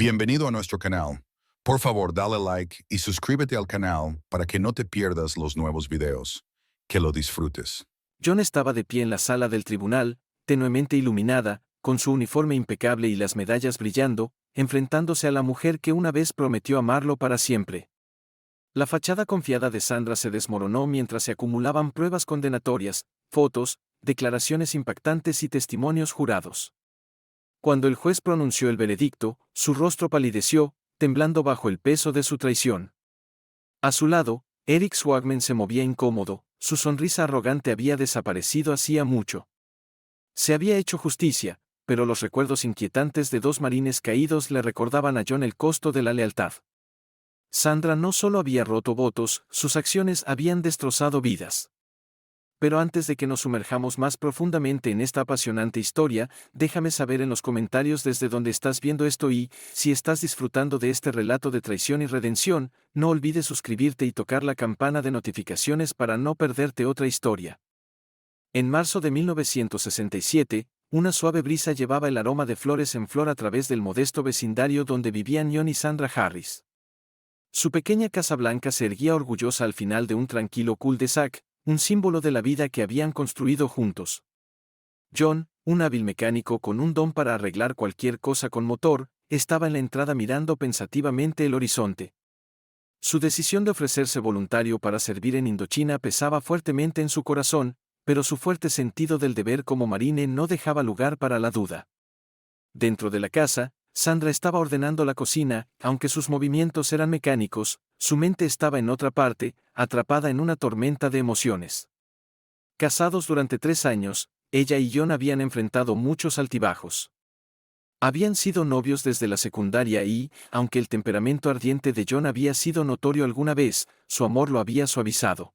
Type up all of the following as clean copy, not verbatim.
Bienvenido a nuestro canal. Por favor, dale like y suscríbete al canal para que no te pierdas los nuevos videos. Que lo disfrutes. John estaba de pie en la sala del tribunal, tenuemente iluminada, con su uniforme impecable y las medallas brillando, enfrentándose a la mujer que una vez prometió amarlo para siempre. La fachada confiada de Sandra se desmoronó mientras se acumulaban pruebas condenatorias, fotos, declaraciones impactantes y testimonios jurados. Cuando el juez pronunció el veredicto, su rostro palideció, temblando bajo el peso de su traición. A su lado, Eric Swagman se movía incómodo, su sonrisa arrogante había desaparecido hacía mucho. Se había hecho justicia, pero los recuerdos inquietantes de dos marines caídos le recordaban a John el costo de la lealtad. Sandra no solo había roto votos, sus acciones habían destrozado vidas. Pero antes de que nos sumerjamos más profundamente en esta apasionante historia, déjame saber en los comentarios desde dónde estás viendo esto y, si estás disfrutando de este relato de traición y redención, no olvides suscribirte y tocar la campana de notificaciones para no perderte otra historia. En marzo de 1967, una suave brisa llevaba el aroma de flores en flor a través del modesto vecindario donde vivían John y Sandra Harris. Su pequeña casa blanca se erguía orgullosa al final de un tranquilo cul-de-sac, un símbolo de la vida que habían construido juntos. John, un hábil mecánico con un don para arreglar cualquier cosa con motor, estaba en la entrada mirando pensativamente el horizonte. Su decisión de ofrecerse voluntario para servir en Indochina pesaba fuertemente en su corazón, pero su fuerte sentido del deber como marine no dejaba lugar para la duda. Dentro de la casa, Sandra estaba ordenando la cocina, aunque sus movimientos eran mecánicos, su mente estaba en otra parte, atrapada en una tormenta de emociones. Casados durante 3 años, ella y John habían enfrentado muchos altibajos. Habían sido novios desde la secundaria y, aunque el temperamento ardiente de John había sido notorio alguna vez, su amor lo había suavizado.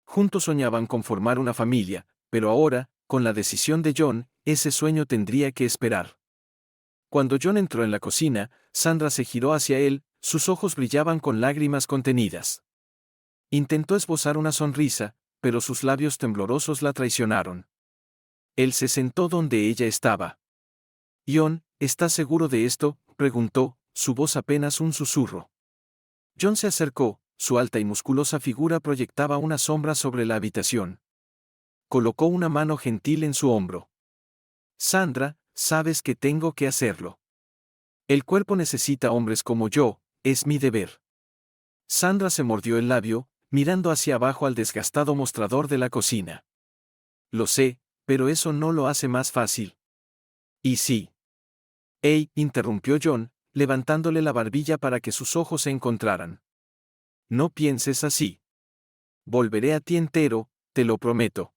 Juntos soñaban con formar una familia, pero ahora, con la decisión de John, ese sueño tendría que esperar. Cuando John entró en la cocina, Sandra se giró hacia él, sus ojos brillaban con lágrimas contenidas. Intentó esbozar una sonrisa, pero sus labios temblorosos la traicionaron. Él se sentó donde ella estaba. «John, ¿estás seguro de esto?», preguntó, su voz apenas un susurro. John se acercó, su alta y musculosa figura proyectaba una sombra sobre la habitación. Colocó una mano gentil en su hombro. «Sandra, sabes que tengo que hacerlo. El cuerpo necesita hombres como yo, es mi deber». Sandra se mordió el labio, mirando hacia abajo al desgastado mostrador de la cocina. «Lo sé, pero eso no lo hace más fácil». «¿Y sí?». «Ey», interrumpió John, levantándole la barbilla para que sus ojos se encontraran. «No pienses así. Volveré a ti entero, te lo prometo».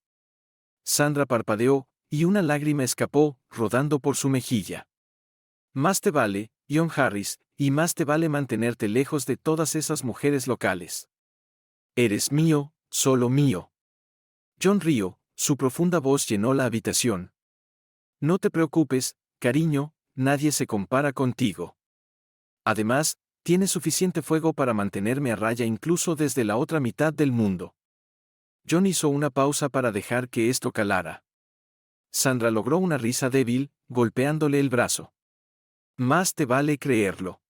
Sandra parpadeó, y una lágrima escapó, rodando por su mejilla. «Más te vale, John Harris, y más te vale mantenerte lejos de todas esas mujeres locales. Eres mío, solo mío». John rió, su profunda voz llenó la habitación. «No te preocupes, cariño, nadie se compara contigo. Además, tienes suficiente fuego para mantenerme a raya incluso desde la otra mitad del mundo». John hizo una pausa para dejar que esto calara. Sandra logró una risa débil, golpeándole el brazo. «Más te vale creerlo».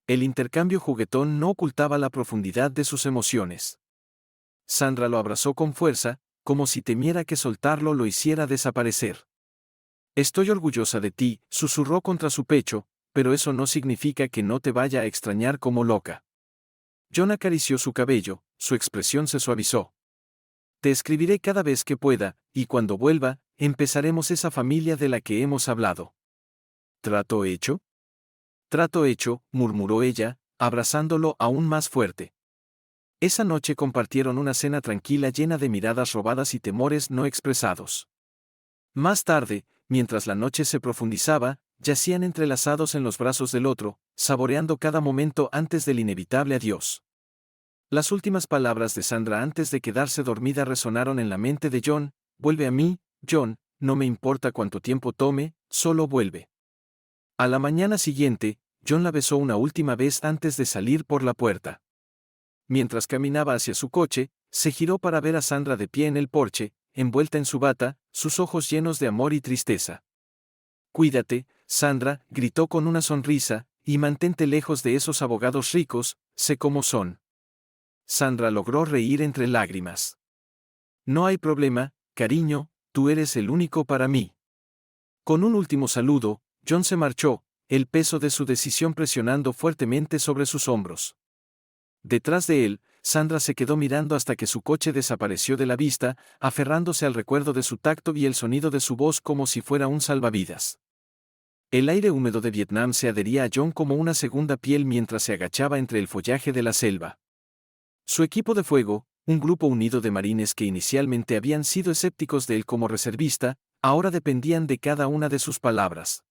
El intercambio juguetón no ocultaba la profundidad de sus emociones. Sandra lo abrazó con fuerza, como si temiera que soltarlo lo hiciera desaparecer. «Estoy orgullosa de ti», susurró contra su pecho, «pero eso no significa que no te vaya a extrañar como loca». John acarició su cabello, su expresión se suavizó. «Te escribiré cada vez que pueda, y cuando vuelva, empezaremos esa familia de la que hemos hablado». «¿Trato hecho?». «Trato hecho», murmuró ella, abrazándolo aún más fuerte. Esa noche compartieron una cena tranquila llena de miradas robadas y temores no expresados. Más tarde, mientras la noche se profundizaba, yacían entrelazados en los brazos del otro, saboreando cada momento antes del inevitable adiós. Las últimas palabras de Sandra antes de quedarse dormida resonaron en la mente de John: «Vuelve a mí, John, no me importa cuánto tiempo tome, solo vuelve». A la mañana siguiente, John la besó una última vez antes de salir por la puerta. Mientras caminaba hacia su coche, se giró para ver a Sandra de pie en el porche, envuelta en su bata, sus ojos llenos de amor y tristeza. «Cuídate, Sandra», gritó con una sonrisa, y mantente lejos de esos abogados ricos, sé cómo son. Sandra logró reír entre lágrimas. No hay problema, cariño, tú eres el único para mí. Con un último saludo, John se marchó, el peso de su decisión presionando fuertemente sobre sus hombros. Detrás de él, Sandra se quedó mirando hasta que su coche desapareció de la vista, aferrándose al recuerdo de su tacto y el sonido de su voz como si fuera un salvavidas. El aire húmedo de Vietnam se adhería a John como una segunda piel mientras se agachaba entre el follaje de la selva. Su equipo de fuego, un grupo unido de marines que inicialmente habían sido escépticos de él como reservista, ahora dependían de cada una de sus palabras.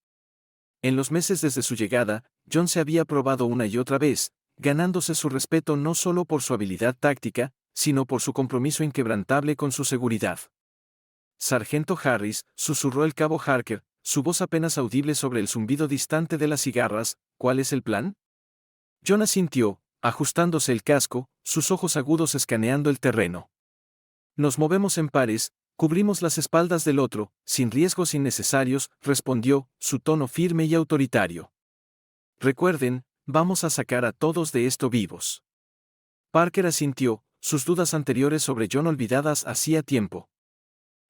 En los meses desde su llegada, John se había probado una y otra vez, ganándose su respeto no solo por su habilidad táctica, sino por su compromiso inquebrantable con su seguridad. Sargento Harris, susurró el cabo Harker, su voz apenas audible sobre el zumbido distante de las cigarras, ¿cuál es el plan? John asintió, ajustándose el casco, sus ojos agudos escaneando el terreno. Nos movemos en pares, cubrimos las espaldas del otro, sin riesgos innecesarios, respondió, su tono firme y autoritario. Recuerden, vamos a sacar a todos de esto vivos. Parker asintió, sus dudas anteriores sobre John olvidadas hacía tiempo.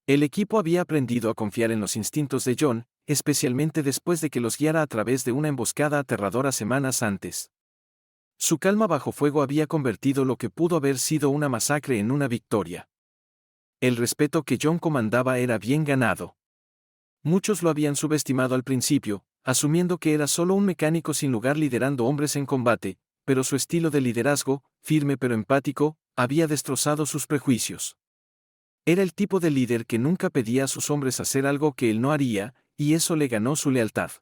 El equipo había aprendido a confiar en los instintos de John, especialmente después de que los guiara a través de una emboscada aterradora semanas antes. Su calma bajo fuego había convertido lo que pudo haber sido una masacre en una victoria. El respeto que John comandaba era bien ganado. Muchos lo habían subestimado al principio, asumiendo que era solo un mecánico sin lugar liderando hombres en combate, pero su estilo de liderazgo, firme pero empático, había destrozado sus prejuicios. Era el tipo de líder que nunca pedía a sus hombres hacer algo que él no haría, y eso le ganó su lealtad.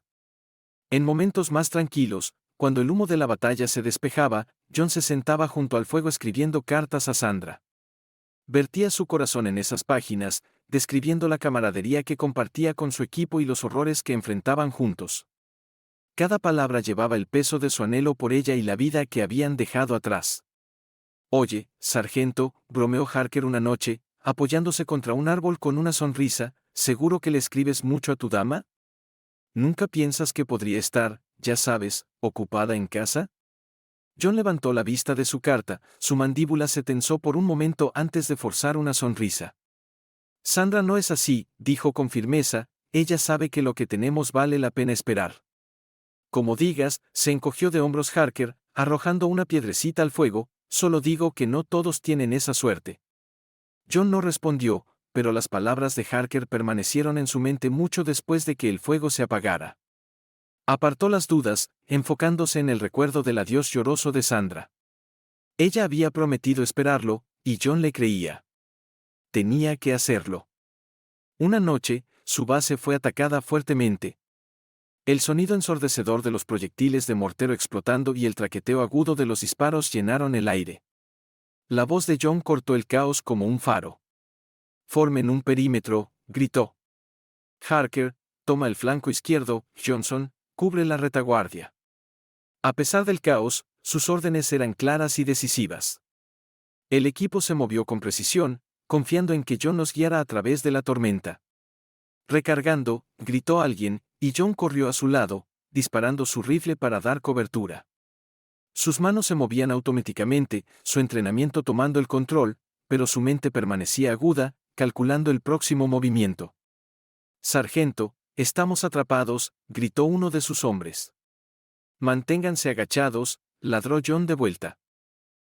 En momentos más tranquilos, cuando el humo de la batalla se despejaba, John se sentaba junto al fuego escribiendo cartas a Sandra. Vertía su corazón en esas páginas, describiendo la camaradería que compartía con su equipo y los horrores que enfrentaban juntos. Cada palabra llevaba el peso de su anhelo por ella y la vida que habían dejado atrás. Oye, sargento, bromeó Harker una noche, apoyándose contra un árbol con una sonrisa, ¿seguro que le escribes mucho a tu dama? ¿Nunca piensas que podría estar, ya sabes, ocupada en casa? John levantó la vista de su carta, su mandíbula se tensó por un momento antes de forzar una sonrisa. Sandra no es así, dijo con firmeza, ella sabe que lo que tenemos vale la pena esperar. Como digas, se encogió de hombros Harker, arrojando una piedrecita al fuego, solo digo que no todos tienen esa suerte. John no respondió, pero las palabras de Harker permanecieron en su mente mucho después de que el fuego se apagara. Apartó las dudas, enfocándose en el recuerdo del adiós lloroso de Sandra. Ella había prometido esperarlo, y John le creía. Tenía que hacerlo. Una noche, su base fue atacada fuertemente. El sonido ensordecedor de los proyectiles de mortero explotando y el traqueteo agudo de los disparos llenaron el aire. La voz de John cortó el caos como un faro. Formen un perímetro, gritó. Harker, toma el flanco izquierdo, Johnson, cubre la retaguardia. A pesar del caos, sus órdenes eran claras y decisivas. El equipo se movió con precisión, confiando en que John los guiara a través de la tormenta. Recargando, gritó alguien, y John corrió a su lado, disparando su rifle para dar cobertura. Sus manos se movían automáticamente, su entrenamiento tomando el control, pero su mente permanecía aguda, calculando el próximo movimiento. Sargento, estamos atrapados, gritó uno de sus hombres. Manténganse agachados, ladró John de vuelta.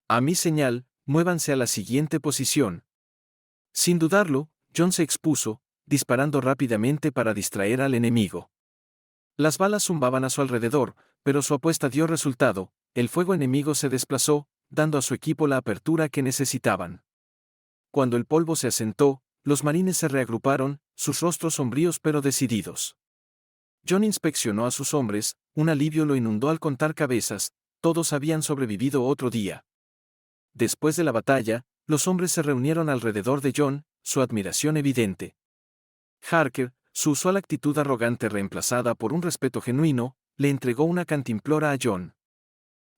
A mi señal, muévanse a la siguiente posición. Sin dudarlo, John se expuso, disparando rápidamente para distraer al enemigo. Las balas zumbaban a su alrededor, pero su apuesta dio resultado, el fuego enemigo se desplazó, dando a su equipo la apertura que necesitaban. Cuando el polvo se asentó, los marines se reagruparon, sus rostros sombríos pero decididos. John inspeccionó a sus hombres, un alivio lo inundó al contar cabezas, todos habían sobrevivido otro día. Después de la batalla, los hombres se reunieron alrededor de John, su admiración evidente. Harker, su usual actitud arrogante reemplazada por un respeto genuino, le entregó una cantimplora a John.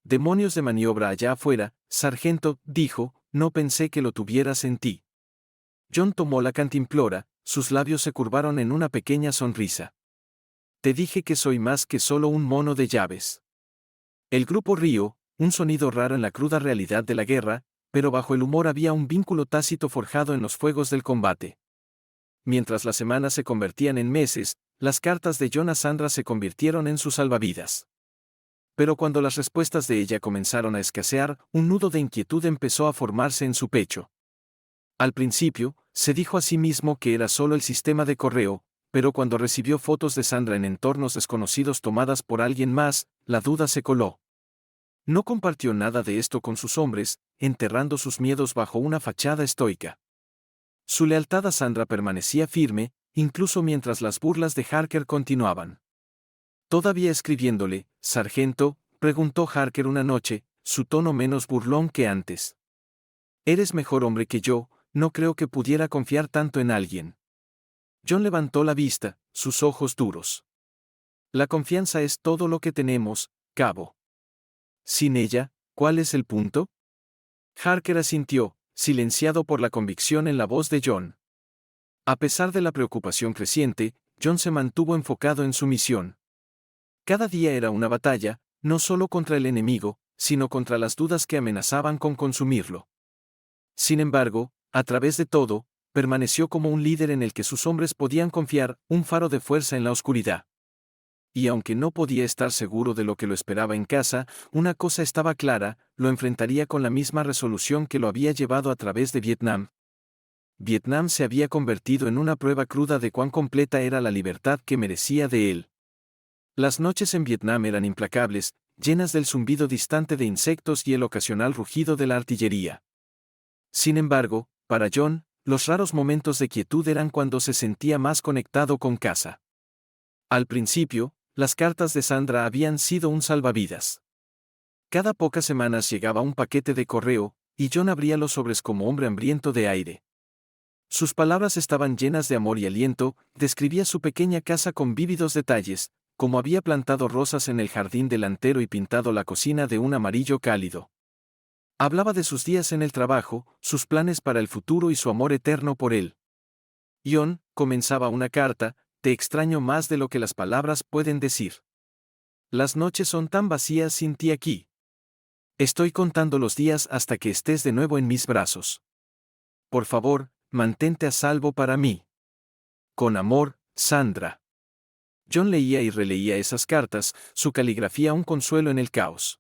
Demonios de maniobra allá afuera, sargento, dijo, no pensé que lo tuvieras en ti. John tomó la cantimplora, sus labios se curvaron en una pequeña sonrisa. Te dije que soy más que solo un mono de llaves. El grupo rió, un sonido raro en la cruda realidad de la guerra, pero bajo el humor había un vínculo tácito forjado en los fuegos del combate. Mientras las semanas se convertían en meses, las cartas de John a Sandra se convirtieron en sus salvavidas. Pero cuando las respuestas de ella comenzaron a escasear, un nudo de inquietud empezó a formarse en su pecho. Al principio, se dijo a sí mismo que era solo el sistema de correo, pero cuando recibió fotos de Sandra en entornos desconocidos tomadas por alguien más, la duda se coló. No compartió nada de esto con sus hombres, enterrando sus miedos bajo una fachada estoica. Su lealtad a Sandra permanecía firme, incluso mientras las burlas de Harker continuaban. Todavía escribiéndole, «Sargento», preguntó Harker una noche, su tono menos burlón que antes. «Eres mejor hombre que yo, no creo que pudiera confiar tanto en alguien». John levantó la vista, sus ojos duros. «La confianza es todo lo que tenemos, cabo. Sin ella, ¿cuál es el punto?». Harker asintió, silenciado por la convicción en la voz de John. A pesar de la preocupación creciente, John se mantuvo enfocado en su misión. Cada día era una batalla, no solo contra el enemigo, sino contra las dudas que amenazaban con consumirlo. Sin embargo, a través de todo, permaneció como un líder en el que sus hombres podían confiar, un faro de fuerza en la oscuridad. Y aunque no podía estar seguro de lo que lo esperaba en casa, una cosa estaba clara, lo enfrentaría con la misma resolución que lo había llevado a través de Vietnam. Vietnam se había convertido en una prueba cruda de cuán completa era la libertad que merecía de él. Las noches en Vietnam eran implacables, llenas del zumbido distante de insectos y el ocasional rugido de la artillería. Sin embargo, para John, los raros momentos de quietud eran cuando se sentía más conectado con casa. Al principio, las cartas de Sandra habían sido un salvavidas. Cada pocas semanas llegaba un paquete de correo, y John abría los sobres como hombre hambriento de aire. Sus palabras estaban llenas de amor y aliento, describía su pequeña casa con vívidos detalles, como había plantado rosas en el jardín delantero y pintado la cocina de un amarillo cálido. Hablaba de sus días en el trabajo, sus planes para el futuro y su amor eterno por él. John, comenzaba una carta, «Te extraño más de lo que las palabras pueden decir. Las noches son tan vacías sin ti aquí. Estoy contando los días hasta que estés de nuevo en mis brazos. Por favor, mantente a salvo para mí. Con amor, Sandra». John leía y releía esas cartas, su caligrafía un consuelo en el caos.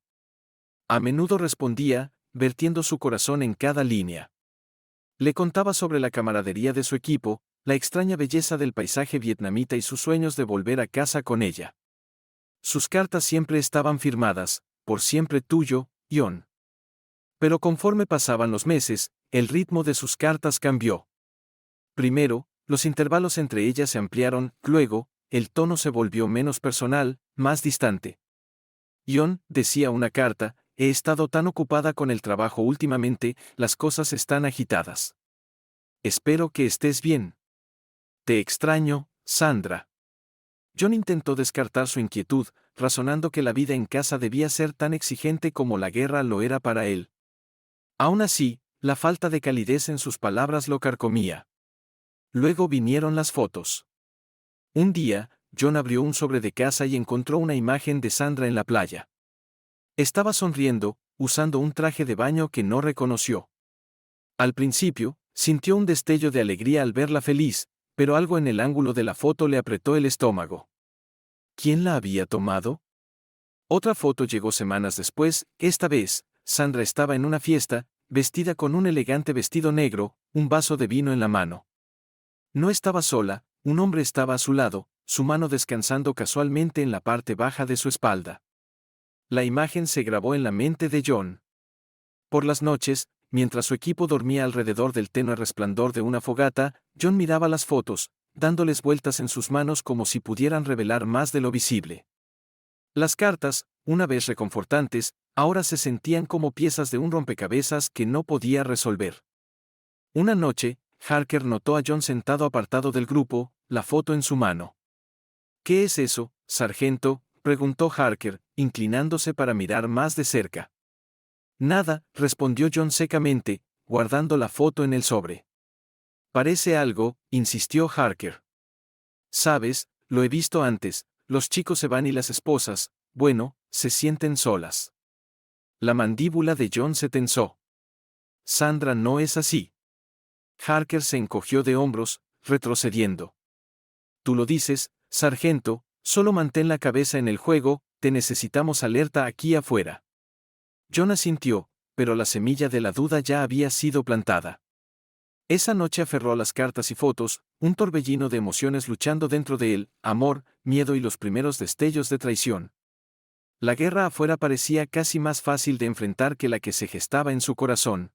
A menudo respondía, vertiendo su corazón en cada línea. Le contaba sobre la camaradería de su equipo, la extraña belleza del paisaje vietnamita y sus sueños de volver a casa con ella. Sus cartas siempre estaban firmadas, «Por siempre tuyo, John». Pero conforme pasaban los meses, el ritmo de sus cartas cambió. Primero, los intervalos entre ellas se ampliaron, luego, el tono se volvió menos personal, más distante. «John», decía una carta, «he estado tan ocupada con el trabajo últimamente, las cosas están agitadas. Espero que estés bien. Te extraño, Sandra». John intentó descartar su inquietud, razonando que la vida en casa debía ser tan exigente como la guerra lo era para él. Aún así, la falta de calidez en sus palabras lo carcomía. Luego vinieron las fotos. Un día, John abrió un sobre de casa y encontró una imagen de Sandra en la playa. Estaba sonriendo, usando un traje de baño que no reconoció. Al principio, sintió un destello de alegría al verla feliz, pero algo en el ángulo de la foto le apretó el estómago. ¿Quién la había tomado? Otra foto llegó semanas después, esta vez, Sandra estaba en una fiesta, vestida con un elegante vestido negro, un vaso de vino en la mano. No estaba sola, un hombre estaba a su lado, su mano descansando casualmente en la parte baja de su espalda. La imagen se grabó en la mente de John. Por las noches, mientras su equipo dormía alrededor del tenue resplandor de una fogata, John miraba las fotos, dándoles vueltas en sus manos como si pudieran revelar más de lo visible. Las cartas, una vez reconfortantes, ahora se sentían como piezas de un rompecabezas que no podía resolver. Una noche, Harker notó a John sentado apartado del grupo, la foto en su mano. «¿Qué es eso, sargento?», preguntó Harker, inclinándose para mirar más de cerca. «Nada», respondió John secamente, guardando la foto en el sobre. «Parece algo», insistió Harker. «Sabes, lo he visto antes, los chicos se van y las esposas, bueno, se sienten solas. La mandíbula de John se tensó. Sandra no es así. Harker se encogió de hombros, retrocediendo. Tú lo dices, sargento, solo mantén la cabeza en el juego, te necesitamos alerta aquí afuera. John asintió, pero la semilla de la duda ya había sido plantada. Esa noche aferró a las cartas y fotos, un torbellino de emociones luchando dentro de él, amor, miedo y los primeros destellos de traición. La guerra afuera parecía casi más fácil de enfrentar que la que se gestaba en su corazón.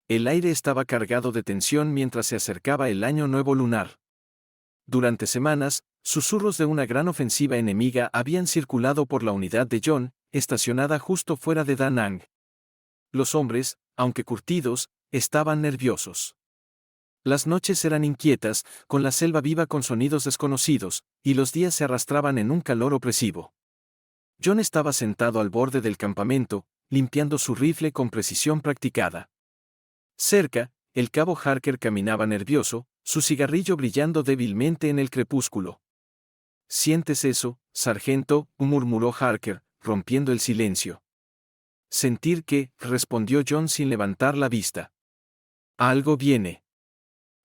El aire estaba cargado de tensión mientras se acercaba el año nuevo lunar. Durante semanas, susurros de una gran ofensiva enemiga habían circulado por la unidad de John, estacionada justo fuera de Da Nang. Los hombres, aunque curtidos, estaban nerviosos. Las noches eran inquietas, con la selva viva con sonidos desconocidos, y los días se arrastraban en un calor opresivo. John estaba sentado al borde del campamento, limpiando su rifle con precisión practicada. Cerca, el cabo Harker caminaba nervioso, su cigarrillo brillando débilmente en el crepúsculo. «¿Sientes eso, sargento?», murmuró Harker, rompiendo el silencio. «Sentir qué», respondió John sin levantar la vista. «Algo viene.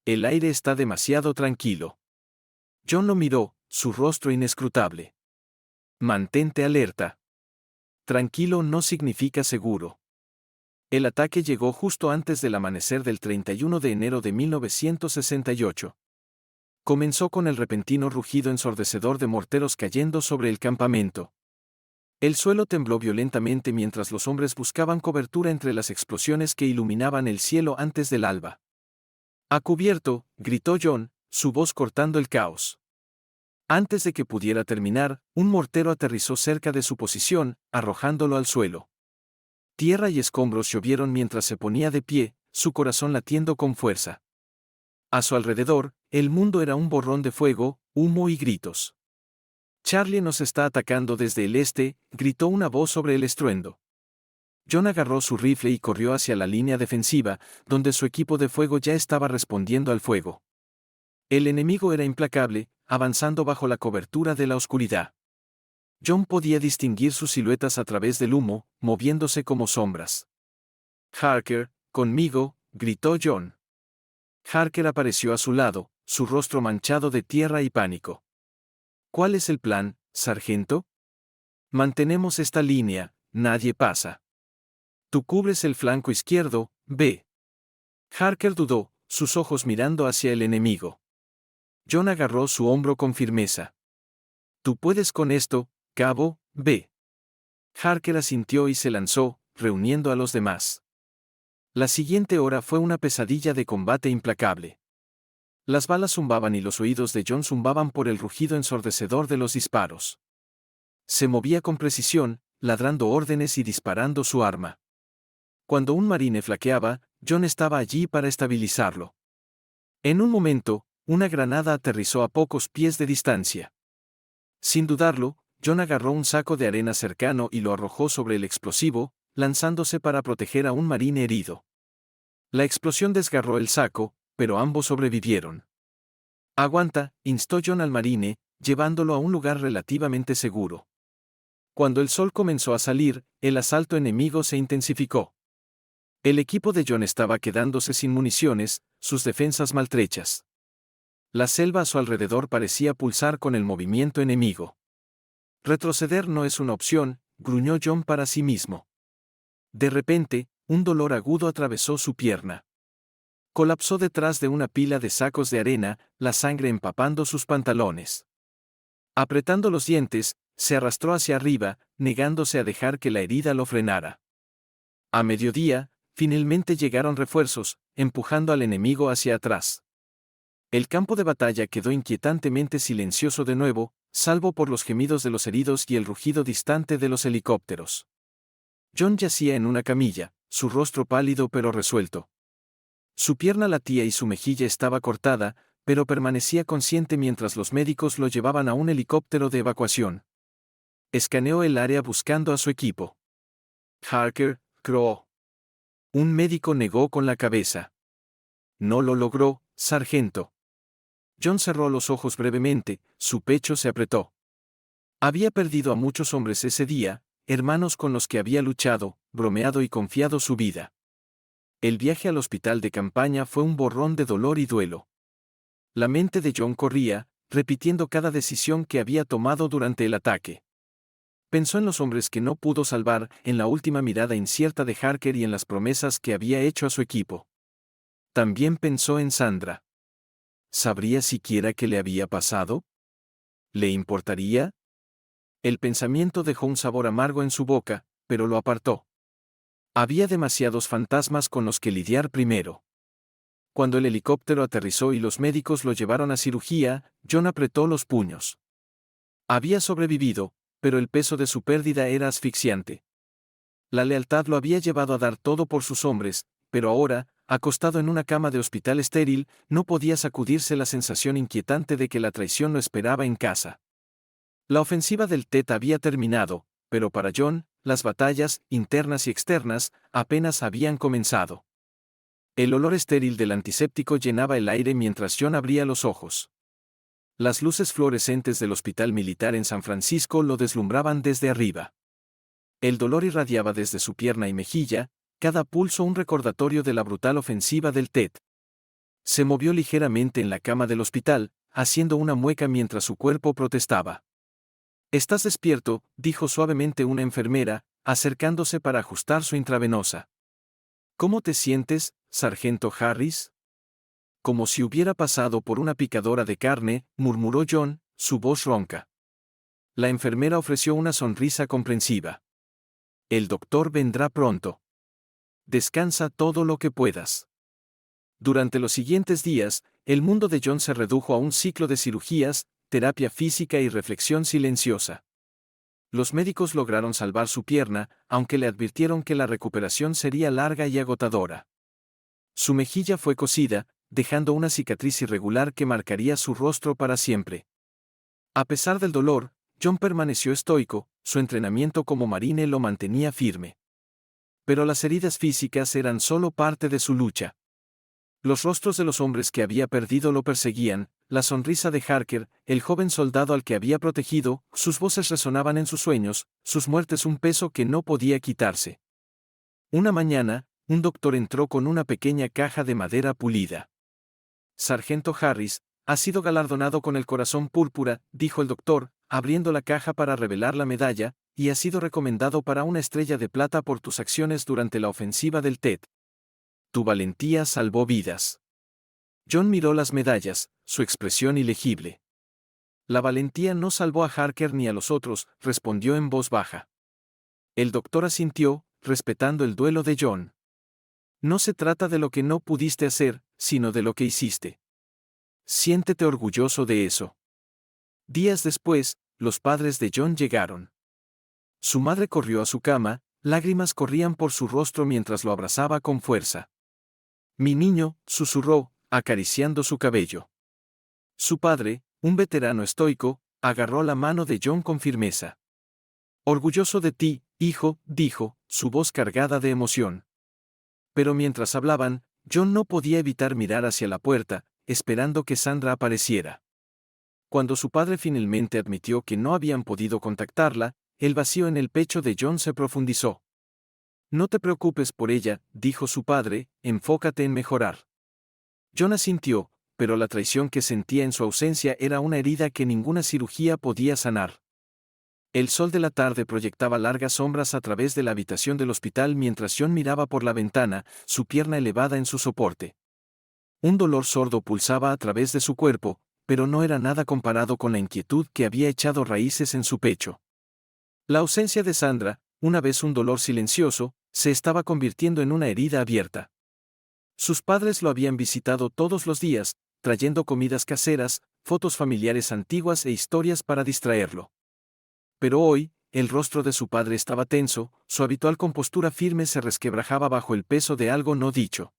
El aire está demasiado tranquilo». John lo miró, su rostro inescrutable. «Mantente alerta. Tranquilo no significa seguro». El ataque llegó justo antes del amanecer del 31 de enero de 1968. Comenzó con el repentino rugido ensordecedor de morteros cayendo sobre el campamento. El suelo tembló violentamente mientras los hombres buscaban cobertura entre las explosiones que iluminaban el cielo antes del alba. «¡A cubierto!», gritó John, su voz cortando el caos. Antes de que pudiera terminar, un mortero aterrizó cerca de su posición, arrojándolo al suelo. Tierra y escombros llovieron mientras se ponía de pie, su corazón latiendo con fuerza. A su alrededor, el mundo era un borrón de fuego, humo y gritos. «Charlie nos está atacando desde el este», gritó una voz sobre el estruendo. John agarró su rifle y corrió hacia la línea defensiva, donde su equipo de fuego ya estaba respondiendo al fuego. El enemigo era implacable, avanzando bajo la cobertura de la oscuridad. John podía distinguir sus siluetas a través del humo, moviéndose como sombras. «Harker, conmigo», gritó John. Harker apareció a su lado, su rostro manchado de tierra y pánico. «¿Cuál es el plan, sargento?» «Mantenemos esta línea, nadie pasa. Tú cubres el flanco izquierdo, ve». Harker dudó, sus ojos mirando hacia el enemigo. John agarró su hombro con firmeza. «Tú puedes con esto, cabo, ve». Harker asintió y se lanzó, reuniendo a los demás. La siguiente hora fue una pesadilla de combate implacable. Las balas zumbaban y los oídos de John zumbaban por el rugido ensordecedor de los disparos. Se movía con precisión, ladrando órdenes y disparando su arma. Cuando un marine flaqueaba, John estaba allí para estabilizarlo. En un momento, una granada aterrizó a pocos pies de distancia. Sin dudarlo, John agarró un saco de arena cercano y lo arrojó sobre el explosivo, lanzándose para proteger a un marine herido. La explosión desgarró el saco, pero ambos sobrevivieron. «Aguanta», instó John al marine, llevándolo a un lugar relativamente seguro. Cuando el sol comenzó a salir, el asalto enemigo se intensificó. El equipo de John estaba quedándose sin municiones, sus defensas maltrechas. La selva a su alrededor parecía pulsar con el movimiento enemigo. «Retroceder no es una opción», gruñó John para sí mismo. De repente, un dolor agudo atravesó su pierna. Colapsó detrás de una pila de sacos de arena, la sangre empapando sus pantalones. Apretando los dientes, se arrastró hacia arriba, negándose a dejar que la herida lo frenara. A mediodía, finalmente llegaron refuerzos, empujando al enemigo hacia atrás. El campo de batalla quedó inquietantemente silencioso de nuevo, salvo por los gemidos de los heridos y el rugido distante de los helicópteros. John yacía en una camilla, su rostro pálido pero resuelto. Su pierna latía y su mejilla estaba cortada, pero permanecía consciente mientras los médicos lo llevaban a un helicóptero de evacuación. Escaneó el área buscando a su equipo. «Harker, croó». Un médico negó con la cabeza. «No lo logró, sargento». John cerró los ojos brevemente, su pecho se apretó. Había perdido a muchos hombres ese día, hermanos con los que había luchado, bromeado y confiado su vida. El viaje al hospital de campaña fue un borrón de dolor y duelo. La mente de John corría, repitiendo cada decisión que había tomado durante el ataque. Pensó en los hombres que no pudo salvar, en la última mirada incierta de Harker y en las promesas que había hecho a su equipo. También pensó en Sandra. ¿Sabría siquiera qué le había pasado? ¿Le importaría? El pensamiento dejó un sabor amargo en su boca, pero lo apartó. Había demasiados fantasmas con los que lidiar primero. Cuando el helicóptero aterrizó y los médicos lo llevaron a cirugía, John apretó los puños. Había sobrevivido, pero el peso de su pérdida era asfixiante. La lealtad lo había llevado a dar todo por sus hombres, pero ahora, acostado en una cama de hospital estéril, no podía sacudirse la sensación inquietante de que la traición lo esperaba en casa. La ofensiva del Tet había terminado, pero para John, las batallas, internas y externas, apenas habían comenzado. El olor estéril del antiséptico llenaba el aire mientras John abría los ojos. Las luces fluorescentes del hospital militar en San Francisco lo deslumbraban desde arriba. El dolor irradiaba desde su pierna y mejilla, cada pulso un recordatorio de la brutal ofensiva del Tet. Se movió ligeramente en la cama del hospital, haciendo una mueca mientras su cuerpo protestaba. «¿Estás despierto?», dijo suavemente una enfermera, acercándose para ajustar su intravenosa. «¿Cómo te sientes, sargento Harris?» Como si hubiera pasado por una picadora de carne, murmuró John, su voz ronca. La enfermera ofreció una sonrisa comprensiva. «El doctor vendrá pronto. Descansa todo lo que puedas». Durante los siguientes días, el mundo de John se redujo a un ciclo de cirugías, terapia física y reflexión silenciosa. Los médicos lograron salvar su pierna, aunque le advirtieron que la recuperación sería larga y agotadora. Su mejilla fue cosida, dejando una cicatriz irregular que marcaría su rostro para siempre. A pesar del dolor, John permaneció estoico, su entrenamiento como marine lo mantenía firme. Pero las heridas físicas eran solo parte de su lucha. Los rostros de los hombres que había perdido lo perseguían, la sonrisa de Harker, el joven soldado al que había protegido, sus voces resonaban en sus sueños, sus muertes un peso que no podía quitarse. Una mañana, un doctor entró con una pequeña caja de madera pulida. «Sargento Harris, ha sido galardonado con el Corazón Púrpura», dijo el doctor, abriendo la caja para revelar la medalla, «y ha sido recomendado para una estrella de plata por tus acciones durante la ofensiva del Tet. Tu valentía salvó vidas». John miró las medallas, su expresión ilegible. «La valentía no salvó a Harker ni a los otros», respondió en voz baja. El doctor asintió, respetando el duelo de John. «No se trata de lo que no pudiste hacer, sino de lo que hiciste. Siéntete orgulloso de eso». Días después, los padres de John llegaron. Su madre corrió a su cama, lágrimas corrían por su rostro mientras lo abrazaba con fuerza. «Mi niño», susurró, acariciando su cabello. Su padre, un veterano estoico, agarró la mano de John con firmeza. «Orgulloso de ti, hijo», dijo, su voz cargada de emoción. Pero mientras hablaban, John no podía evitar mirar hacia la puerta, esperando que Sandra apareciera. Cuando su padre finalmente admitió que no habían podido contactarla, el vacío en el pecho de John se profundizó. «No te preocupes por ella», dijo su padre, «enfócate en mejorar». John asintió, pero la traición que sentía en su ausencia era una herida que ninguna cirugía podía sanar. El sol de la tarde proyectaba largas sombras a través de la habitación del hospital mientras John miraba por la ventana, su pierna elevada en su soporte. Un dolor sordo pulsaba a través de su cuerpo, pero no era nada comparado con la inquietud que había echado raíces en su pecho. La ausencia de Sandra, una vez un dolor silencioso, se estaba convirtiendo en una herida abierta. Sus padres lo habían visitado todos los días, trayendo comidas caseras, fotos familiares antiguas e historias para distraerlo. Pero hoy, el rostro de su padre estaba tenso, su habitual compostura firme se resquebrajaba bajo el peso de algo no dicho.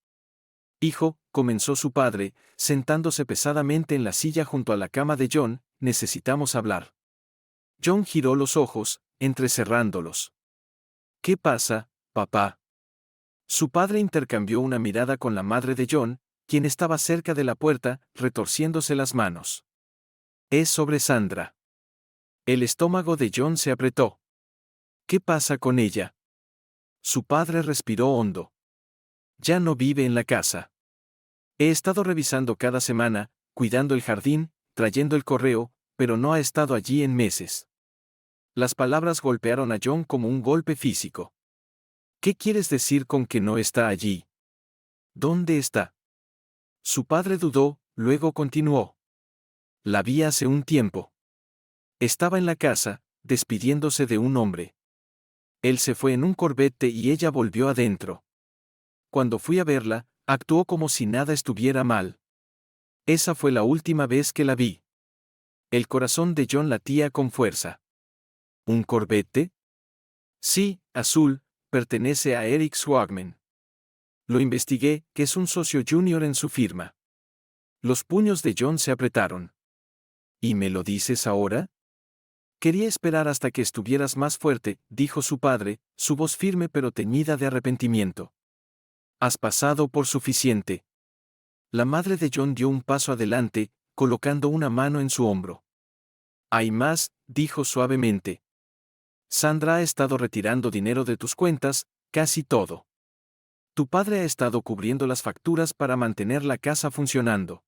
«Hijo», comenzó su padre, sentándose pesadamente en la silla junto a la cama de John, «necesitamos hablar». John giró los ojos, entrecerrándolos. «¿Qué pasa, papá?». Su padre intercambió una mirada con la madre de John, quien estaba cerca de la puerta, retorciéndose las manos. «Es sobre Sandra». El estómago de John se apretó. ¿Qué pasa con ella? Su padre respiró hondo. Ya no vive en la casa. He estado revisando cada semana, cuidando el jardín, trayendo el correo, pero no ha estado allí en meses. Las palabras golpearon a John como un golpe físico. ¿Qué quieres decir con que no está allí? ¿Dónde está? Su padre dudó, luego continuó. La vi hace un tiempo. Estaba en la casa, despidiéndose de un hombre. Él se fue en un Corvette y ella volvió adentro. Cuando fui a verla, actuó como si nada estuviera mal. Esa fue la última vez que la vi. El corazón de John latía con fuerza. ¿Un Corvette? Sí, azul, pertenece a Eric Swagman. Lo investigué, que es un socio junior en su firma. Los puños de John se apretaron. ¿Y me lo dices ahora? Quería esperar hasta que estuvieras más fuerte, dijo su padre, su voz firme pero teñida de arrepentimiento. Has pasado por suficiente. La madre de John dio un paso adelante, colocando una mano en su hombro. Hay más, dijo suavemente. Sandra ha estado retirando dinero de tus cuentas, casi todo. Tu padre ha estado cubriendo las facturas para mantener la casa funcionando.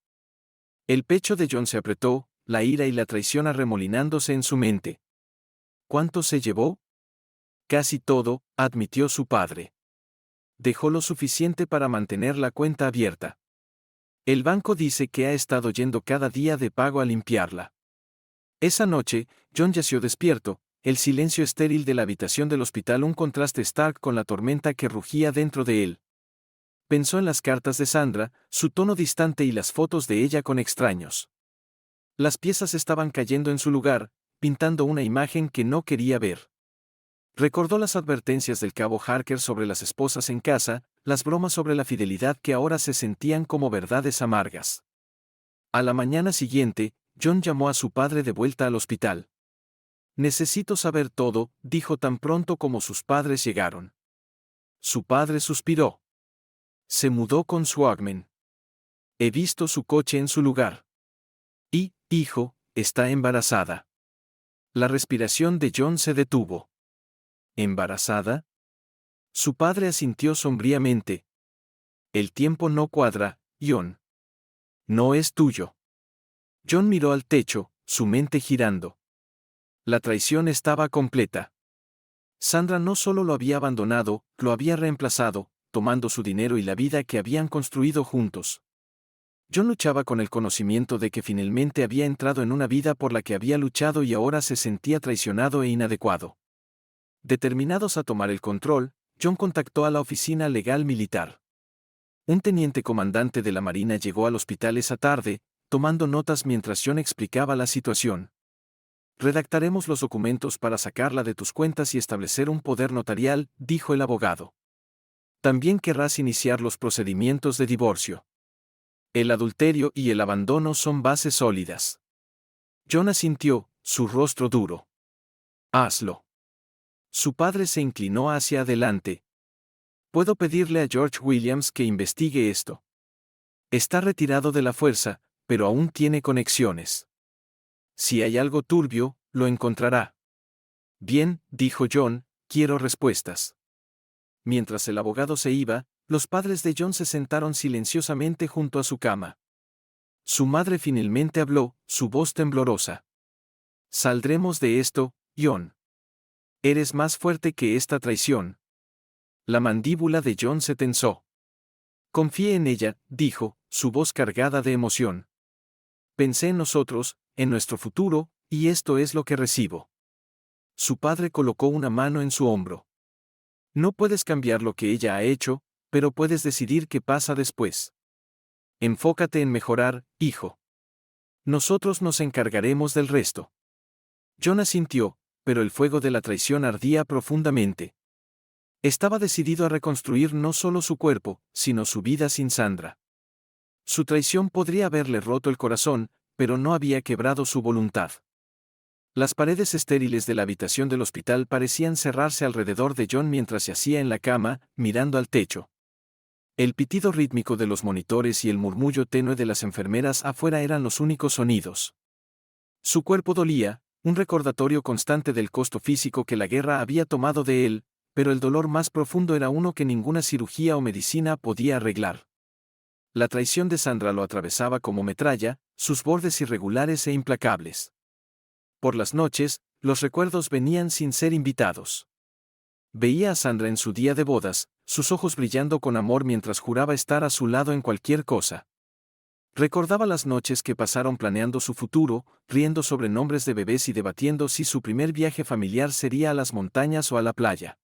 El pecho de John se apretó, la ira y la traición arremolinándose en su mente. ¿Cuánto se llevó? Casi todo, admitió su padre. Dejó lo suficiente para mantener la cuenta abierta. El banco dice que ha estado yendo cada día de pago a limpiarla. Esa noche, John yació despierto, el silencio estéril de la habitación del hospital un contraste stark con la tormenta que rugía dentro de él. Pensó en las cartas de Sandra, su tono distante y las fotos de ella con extraños. Las piezas estaban cayendo en su lugar, pintando una imagen que no quería ver. Recordó las advertencias del cabo Harker sobre las esposas en casa, las bromas sobre la fidelidad que ahora se sentían como verdades amargas. A la mañana siguiente, John llamó a su padre de vuelta al hospital. Necesito saber todo, dijo tan pronto como sus padres llegaron. Su padre suspiró. Se mudó con Swagman. He visto su coche en su lugar. Y, hijo, está embarazada. La respiración de John se detuvo. ¿Embarazada? Su padre asintió sombríamente. El tiempo no cuadra, John. No es tuyo. John miró al techo, su mente girando. La traición estaba completa. Sandra no solo lo había abandonado, lo había reemplazado, tomando su dinero y la vida que habían construido juntos. John luchaba con el conocimiento de que finalmente había entrado en una vida por la que había luchado y ahora se sentía traicionado e inadecuado. Determinados a tomar el control, John contactó a la oficina legal militar. Un teniente comandante de la Marina llegó al hospital esa tarde, tomando notas mientras John explicaba la situación. Redactaremos los documentos para sacarla de tus cuentas y establecer un poder notarial, dijo el abogado. También querrás iniciar los procedimientos de divorcio. El adulterio y el abandono son bases sólidas. John asintió, su rostro duro. Hazlo. Su padre se inclinó hacia adelante. Puedo pedirle a George Williams que investigue esto. Está retirado de la fuerza, pero aún tiene conexiones. Si hay algo turbio, lo encontrará. Bien, dijo John, quiero respuestas. Mientras el abogado se iba, los padres de John se sentaron silenciosamente junto a su cama. Su madre finalmente habló, su voz temblorosa. Saldremos de esto, John. Eres más fuerte que esta traición. La mandíbula de John se tensó. Confíe en ella, dijo, su voz cargada de emoción. Pensé en nosotros, en nuestro futuro, y esto es lo que recibo. Su padre colocó una mano en su hombro. No puedes cambiar lo que ella ha hecho, pero puedes decidir qué pasa después. Enfócate en mejorar, hijo. Nosotros nos encargaremos del resto. John asintió, pero el fuego de la traición ardía profundamente. Estaba decidido a reconstruir no solo su cuerpo, sino su vida sin Sandra. Su traición podría haberle roto el corazón, pero no había quebrado su voluntad. Las paredes estériles de la habitación del hospital parecían cerrarse alrededor de John mientras yacía en la cama, mirando al techo. El pitido rítmico de los monitores y el murmullo tenue de las enfermeras afuera eran los únicos sonidos. Su cuerpo dolía, un recordatorio constante del costo físico que la guerra había tomado de él, pero el dolor más profundo era uno que ninguna cirugía o medicina podía arreglar. La traición de Sandra lo atravesaba como metralla, sus bordes irregulares e implacables. Por las noches, los recuerdos venían sin ser invitados. Veía a Sandra en su día de bodas, sus ojos brillando con amor mientras juraba estar a su lado en cualquier cosa. Recordaba las noches que pasaron planeando su futuro, riendo sobre nombres de bebés y debatiendo si su primer viaje familiar sería a las montañas o a la playa.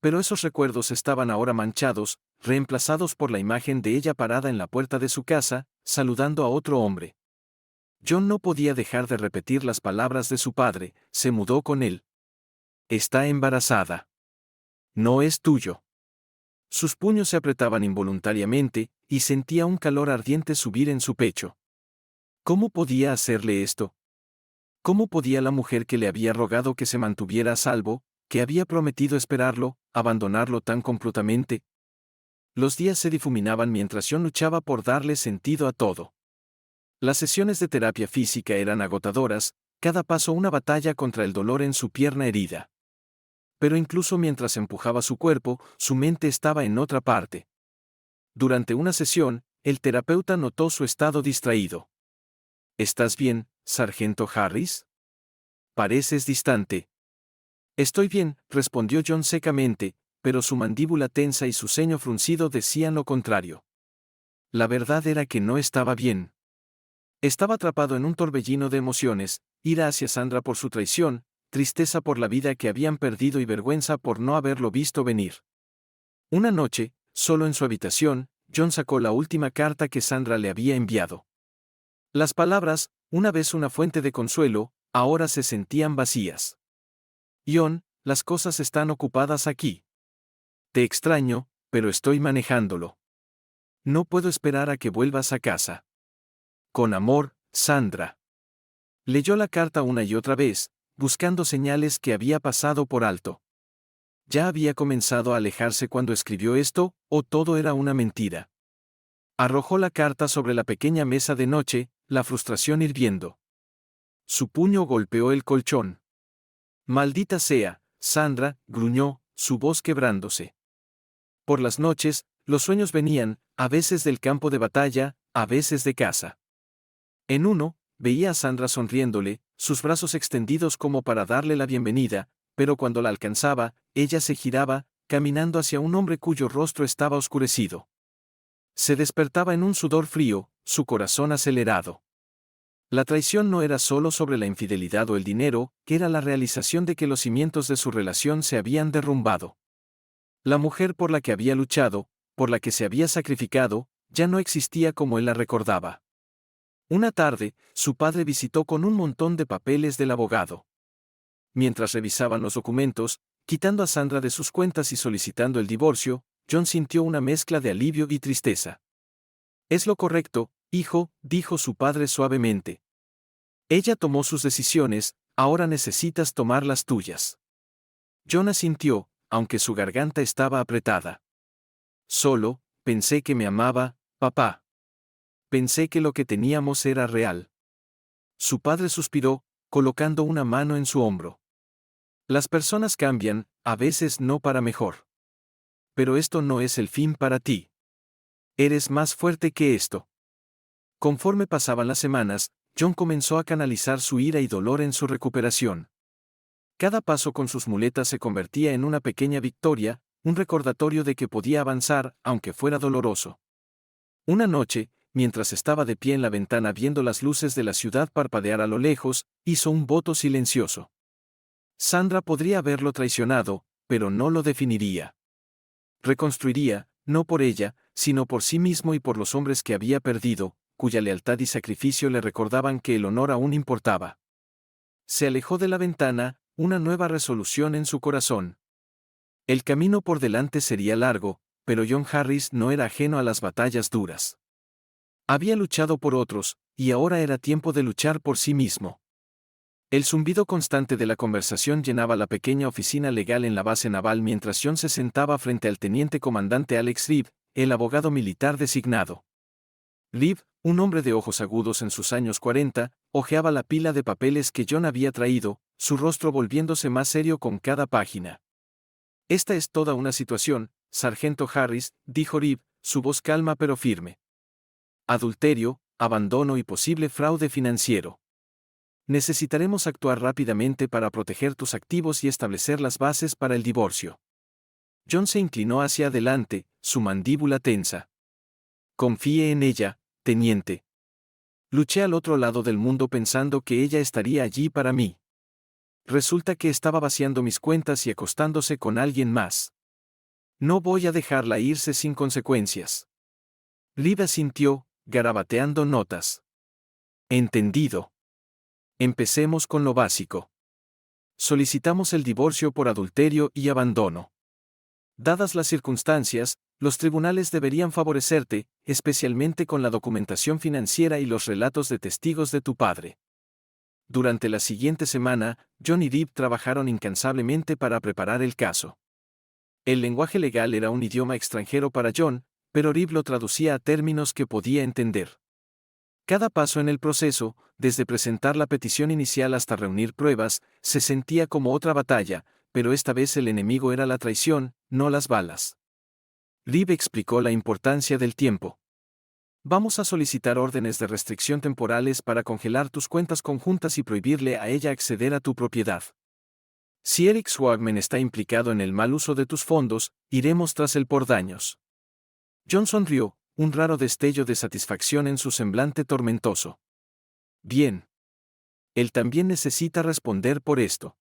Pero esos recuerdos estaban ahora manchados, reemplazados por la imagen de ella parada en la puerta de su casa, saludando a otro hombre. John no podía dejar de repetir las palabras de su padre, se mudó con él. Está embarazada. No es tuyo. Sus puños se apretaban involuntariamente, y sentía un calor ardiente subir en su pecho. ¿Cómo podía hacerle esto? ¿Cómo podía la mujer que le había rogado que se mantuviera a salvo, que había prometido esperarlo, abandonarlo tan completamente? Los días se difuminaban mientras John luchaba por darle sentido a todo. Las sesiones de terapia física eran agotadoras, cada paso una batalla contra el dolor en su pierna herida. Pero incluso mientras empujaba su cuerpo, su mente estaba en otra parte. Durante una sesión, el terapeuta notó su estado distraído. ¿Estás bien, sargento Harris? Pareces distante. Estoy bien, respondió John secamente, pero su mandíbula tensa y su ceño fruncido decían lo contrario. La verdad era que no estaba bien. Estaba atrapado en un torbellino de emociones, ira hacia Sandra por su traición, tristeza por la vida que habían perdido y vergüenza por no haberlo visto venir. Una noche, solo en su habitación, John sacó la última carta que Sandra le había enviado. Las palabras, una vez una fuente de consuelo, ahora se sentían vacías. John, las cosas están ocupadas aquí. Te extraño, pero estoy manejándolo. No puedo esperar a que vuelvas a casa. Con amor, Sandra. Leyó la carta una y otra vez, buscando señales que había pasado por alto. ¿Ya había comenzado a alejarse cuando escribió esto, o todo era una mentira? Arrojó la carta sobre la pequeña mesa de noche, la frustración hirviendo. Su puño golpeó el colchón. Maldita sea, Sandra, gruñó, su voz quebrándose. Por las noches, los sueños venían, a veces del campo de batalla, a veces de casa. En uno, veía a Sandra sonriéndole, sus brazos extendidos como para darle la bienvenida, pero cuando la alcanzaba, ella se giraba, caminando hacia un hombre cuyo rostro estaba oscurecido. Se despertaba en un sudor frío, su corazón acelerado. La traición no era solo sobre la infidelidad o el dinero, que era la realización de que los cimientos de su relación se habían derrumbado. La mujer por la que había luchado, por la que se había sacrificado, ya no existía como él la recordaba. Una tarde, su padre visitó con un montón de papeles del abogado. Mientras revisaban los documentos, quitando a Sandra de sus cuentas y solicitando el divorcio, John sintió una mezcla de alivio y tristeza. Es lo correcto, hijo, dijo su padre suavemente. Ella tomó sus decisiones, ahora necesitas tomar las tuyas. John asintió, aunque su garganta estaba apretada. Solo, pensé que me amaba, papá. Pensé que lo que teníamos era real. Su padre suspiró, colocando una mano en su hombro. Las personas cambian, a veces no para mejor. Pero esto no es el fin para ti. Eres más fuerte que esto. Conforme pasaban las semanas, John comenzó a canalizar su ira y dolor en su recuperación. Cada paso con sus muletas se convertía en una pequeña victoria, un recordatorio de que podía avanzar, aunque fuera doloroso. Una noche, mientras estaba de pie en la ventana viendo las luces de la ciudad parpadear a lo lejos, hizo un voto silencioso. Sandra podría haberlo traicionado, pero no lo definiría. Reconstruiría, no por ella, sino por sí mismo y por los hombres que había perdido, cuya lealtad y sacrificio le recordaban que el honor aún importaba. Se alejó de la ventana, una nueva resolución en su corazón. El camino por delante sería largo, pero John Harris no era ajeno a las batallas duras. Había luchado por otros, y ahora era tiempo de luchar por sí mismo. El zumbido constante de la conversación llenaba la pequeña oficina legal en la base naval mientras John se sentaba frente al teniente comandante Alex Reed, el abogado militar designado. Liv, un hombre de ojos agudos en sus años 40, hojeaba la pila de papeles que John había traído, su rostro volviéndose más serio con cada página. Esta es toda una situación, sargento Harris, dijo Liv, su voz calma pero firme. Adulterio, abandono y posible fraude financiero. Necesitaremos actuar rápidamente para proteger tus activos y establecer las bases para el divorcio. John se inclinó hacia adelante, su mandíbula tensa. Confíe en ella, teniente. Luché al otro lado del mundo pensando que ella estaría allí para mí. Resulta que estaba vaciando mis cuentas y acostándose con alguien más. No voy a dejarla irse sin consecuencias. Liv asintió, garabateando notas. Entendido. Empecemos con lo básico. Solicitamos el divorcio por adulterio y abandono. Dadas las circunstancias, los tribunales deberían favorecerte, especialmente con la documentación financiera y los relatos de testigos de tu padre. Durante la siguiente semana, John y Liv trabajaron incansablemente para preparar el caso. El lenguaje legal era un idioma extranjero para John, pero Liv lo traducía a términos que podía entender. Cada paso en el proceso, desde presentar la petición inicial hasta reunir pruebas, se sentía como otra batalla, pero esta vez el enemigo era la traición, no las balas. Liv explicó la importancia del tiempo. Vamos a solicitar órdenes de restricción temporales para congelar tus cuentas conjuntas y prohibirle a ella acceder a tu propiedad. Si Eric Swagman está implicado en el mal uso de tus fondos, iremos tras él por daños. John sonrió, un raro destello de satisfacción en su semblante tormentoso. Bien. Él también necesita responder por esto.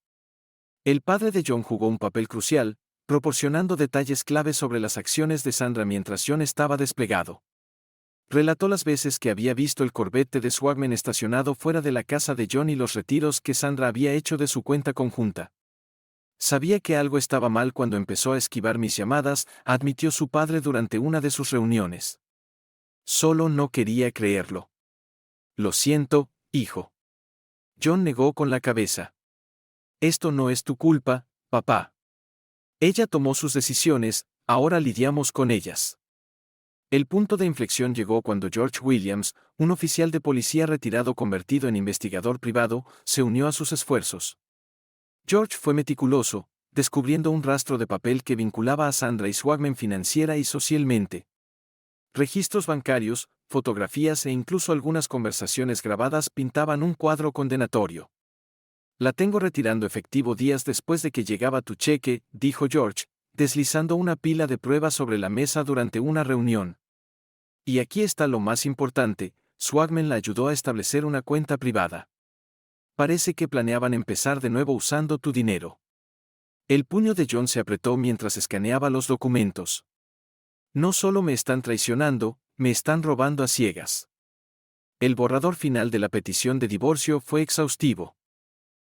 El padre de John jugó un papel crucial, proporcionando detalles claves sobre las acciones de Sandra mientras John estaba desplegado. Relató las veces que había visto el Corvette de Swagman estacionado fuera de la casa de John y los retiros que Sandra había hecho de su cuenta conjunta. Sabía que algo estaba mal cuando empezó a esquivar mis llamadas, admitió su padre durante una de sus reuniones. Solo no quería creerlo. Lo siento, hijo. John negó con la cabeza. Esto no es tu culpa, papá. Ella tomó sus decisiones, ahora lidiamos con ellas. El punto de inflexión llegó cuando George Williams, un oficial de policía retirado convertido en investigador privado, se unió a sus esfuerzos. George fue meticuloso, descubriendo un rastro de papel que vinculaba a Sandra y Swagman financiera y socialmente. Registros bancarios, fotografías e incluso algunas conversaciones grabadas pintaban un cuadro condenatorio. La tengo retirando efectivo días después de que llegaba tu cheque, dijo George, deslizando una pila de pruebas sobre la mesa durante una reunión. Y aquí está lo más importante, Swagman la ayudó a establecer una cuenta privada. Parece que planeaban empezar de nuevo usando tu dinero. El puño de John se apretó mientras escaneaba los documentos. No solo me están traicionando, me están robando a ciegas. El borrador final de la petición de divorcio fue exhaustivo.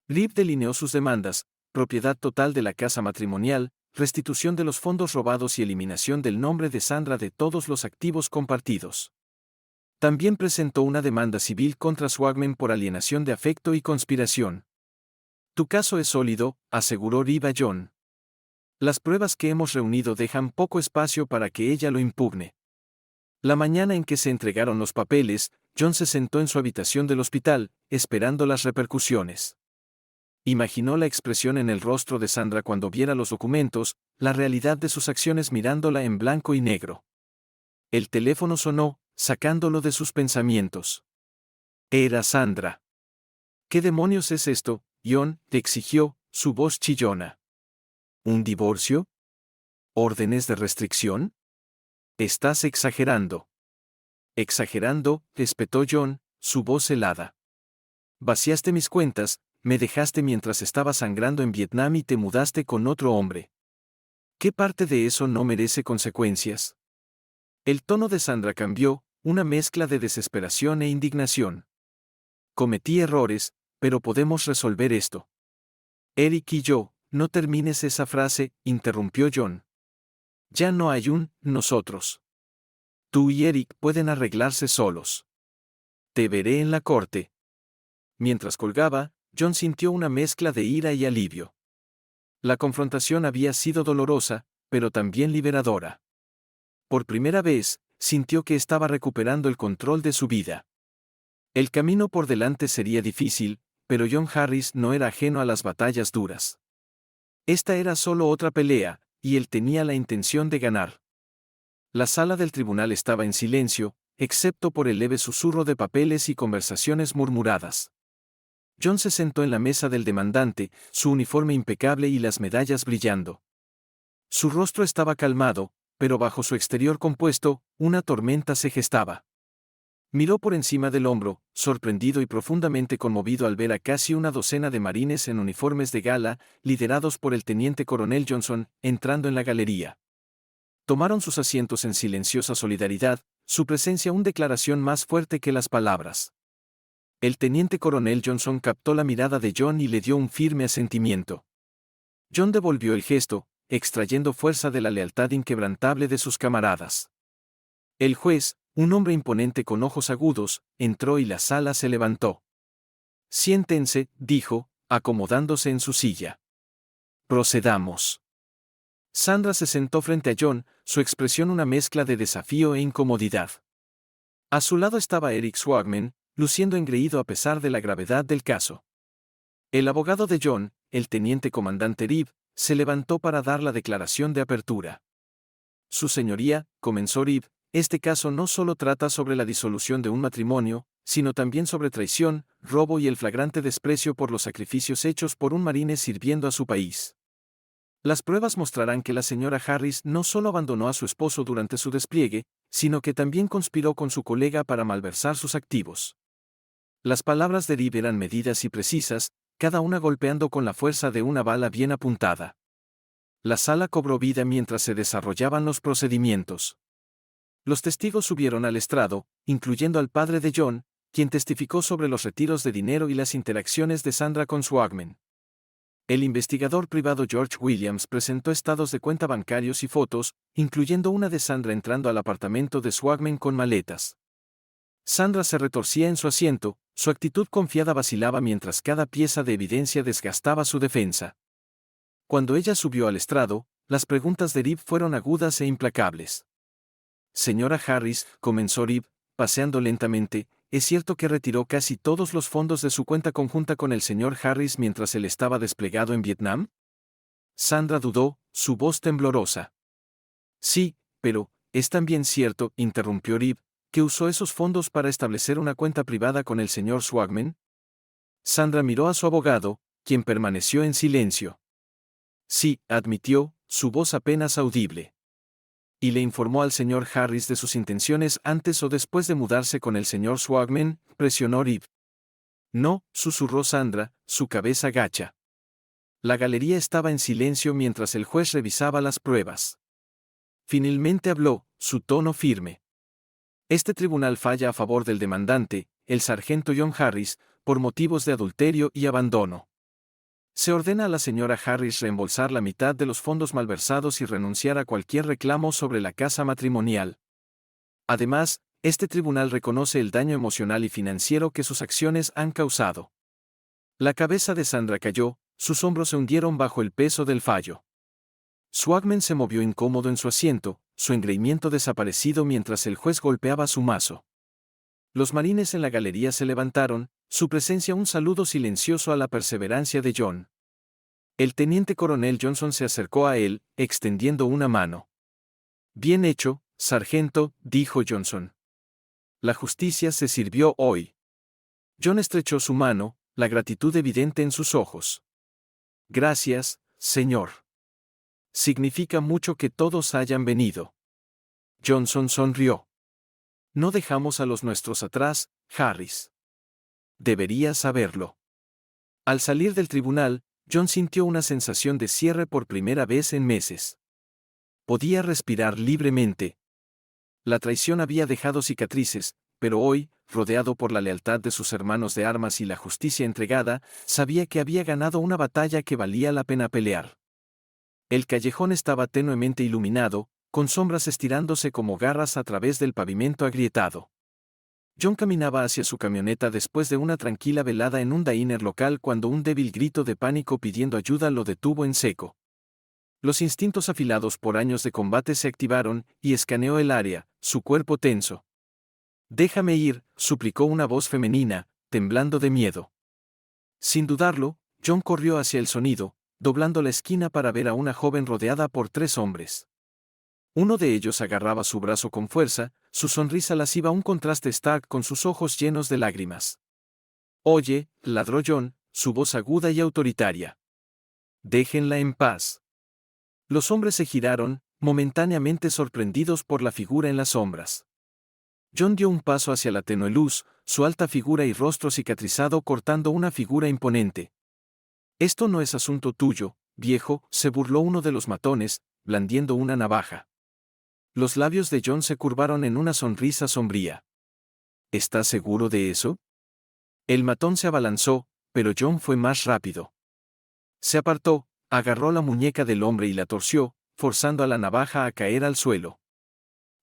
Liv delineó sus demandas: propiedad total de la casa matrimonial, restitución de los fondos robados y eliminación del nombre de Sandra de todos los activos compartidos. También presentó una demanda civil contra Swagman por alienación de afecto y conspiración. Tu caso es sólido, aseguró Liv a John. Las pruebas que hemos reunido dejan poco espacio para que ella lo impugne. La mañana en que se entregaron los papeles, John se sentó en su habitación del hospital, esperando las repercusiones. Imaginó la expresión en el rostro de Sandra cuando viera los documentos, la realidad de sus acciones mirándola en blanco y negro. El teléfono sonó, sacándolo de sus pensamientos. Era Sandra. ¿Qué demonios es esto, John?, te exigió, su voz chillona. ¿Un divorcio? ¿Órdenes de restricción? Estás exagerando. Exagerando, espetó John, su voz helada. Vaciaste mis cuentas, me dejaste mientras estaba sangrando en Vietnam y te mudaste con otro hombre. ¿Qué parte de eso no merece consecuencias? El tono de Sandra cambió, una mezcla de desesperación e indignación. Cometí errores, pero podemos resolver esto. Eric y yo, no termines esa frase, interrumpió John. Ya no hay un nosotros. Tú y Eric pueden arreglarse solos. Te veré en la corte. Mientras colgaba, John sintió una mezcla de ira y alivio. La confrontación había sido dolorosa, pero también liberadora. Por primera vez, sintió que estaba recuperando el control de su vida. El camino por delante sería difícil, pero John Harris no era ajeno a las batallas duras. Esta era solo otra pelea, y él tenía la intención de ganar. La sala del tribunal estaba en silencio, excepto por el leve susurro de papeles y conversaciones murmuradas. John se sentó en la mesa del demandante, su uniforme impecable y las medallas brillando. Su rostro estaba calmado, pero bajo su exterior compuesto, una tormenta se gestaba. Miró por encima del hombro, sorprendido y profundamente conmovido al ver a casi una docena de marines en uniformes de gala, liderados por el teniente coronel Johnson, entrando en la galería. Tomaron sus asientos en silenciosa solidaridad, su presencia una declaración más fuerte que las palabras. El teniente coronel Johnson captó la mirada de John y le dio un firme asentimiento. John devolvió el gesto, extrayendo fuerza de la lealtad inquebrantable de sus camaradas. El juez, un hombre imponente con ojos agudos, entró y la sala se levantó. «Siéntense», dijo, acomodándose en su silla. «Procedamos». Sandra se sentó frente a John, su expresión una mezcla de desafío e incomodidad. A su lado estaba Eric Swagman, luciendo engreído a pesar de la gravedad del caso. El abogado de John, el teniente comandante Reeve, se levantó para dar la declaración de apertura. «Su señoría», comenzó Reeve, «este caso no solo trata sobre la disolución de un matrimonio, sino también sobre traición, robo y el flagrante desprecio por los sacrificios hechos por un marine sirviendo a su país. Las pruebas mostrarán que la señora Harris no solo abandonó a su esposo durante su despliegue, sino que también conspiró con su colega para malversar sus activos». Las palabras de Reeve eran medidas y precisas, cada una golpeando con la fuerza de una bala bien apuntada. La sala cobró vida mientras se desarrollaban los procedimientos. Los testigos subieron al estrado, incluyendo al padre de John, quien testificó sobre los retiros de dinero y las interacciones de Sandra con Swagman. El investigador privado George Williams presentó estados de cuenta bancarios y fotos, incluyendo una de Sandra entrando al apartamento de Swagman con maletas. Sandra se retorcía en su asiento, su actitud confiada vacilaba mientras cada pieza de evidencia desgastaba su defensa. Cuando ella subió al estrado, las preguntas de Reeve fueron agudas e implacables. «Señora Harris», comenzó Reeve, paseando lentamente, «¿es cierto que retiró casi todos los fondos de su cuenta conjunta con el señor Harris mientras él estaba desplegado en Vietnam?» Sandra dudó, su voz temblorosa. «Sí, pero, es también cierto», interrumpió Reeve, «que usó esos fondos para establecer una cuenta privada con el señor Swagman». Sandra miró a su abogado, quien permaneció en silencio. «Sí», admitió, su voz apenas audible. «¿Y le informó al señor Harris de sus intenciones antes o después de mudarse con el señor Swagman?», presionó Reeve. «No», susurró Sandra, su cabeza gacha. La galería estaba en silencio mientras el juez revisaba las pruebas. Finalmente habló, su tono firme. «Este tribunal falla a favor del demandante, el sargento John Harris, por motivos de adulterio y abandono. Se ordena a la señora Harris reembolsar la mitad de los fondos malversados y renunciar a cualquier reclamo sobre la casa matrimonial. Además, este tribunal reconoce el daño emocional y financiero que sus acciones han causado». La cabeza de Sandra cayó, sus hombros se hundieron bajo el peso del fallo. Swagman se movió incómodo en su asiento, su engreimiento desaparecido mientras el juez golpeaba su mazo. Los marines en la galería se levantaron, su presencia un saludo silencioso a la perseverancia de John. El teniente coronel Johnson se acercó a él, extendiendo una mano. «Bien hecho, sargento», dijo Johnson. «La justicia se sirvió hoy». John estrechó su mano, la gratitud evidente en sus ojos. «Gracias, señor. Significa mucho que todos hayan venido». Johnson sonrió. «No dejamos a los nuestros atrás, Harris. Deberías saberlo». Al salir del tribunal, John sintió una sensación de cierre por primera vez en meses. Podía respirar libremente. La traición había dejado cicatrices, pero hoy, rodeado por la lealtad de sus hermanos de armas y la justicia entregada, sabía que había ganado una batalla que valía la pena pelear. El callejón estaba tenuemente iluminado, con sombras estirándose como garras a través del pavimento agrietado. John caminaba hacia su camioneta después de una tranquila velada en un diner local cuando un débil grito de pánico pidiendo ayuda lo detuvo en seco. Los instintos afilados por años de combate se activaron, y escaneó el área, su cuerpo tenso. «Déjame ir», suplicó una voz femenina, temblando de miedo. Sin dudarlo, John corrió hacia el sonido, doblando la esquina para ver a una joven rodeada por 3 hombres. Uno de ellos agarraba su brazo con fuerza, su sonrisa lasciva un contraste stark con sus ojos llenos de lágrimas. «Oye», ladró John, su voz aguda y autoritaria. «Déjenla en paz». Los hombres se giraron, momentáneamente sorprendidos por la figura en las sombras. John dio un paso hacia la tenue luz, su alta figura y rostro cicatrizado cortando una figura imponente. «Esto no es asunto tuyo, viejo», se burló uno de los matones, blandiendo una navaja. Los labios de John se curvaron en una sonrisa sombría. «¿Estás seguro de eso?» El matón se abalanzó, pero John fue más rápido. Se apartó, agarró la muñeca del hombre y la torció, forzando a la navaja a caer al suelo.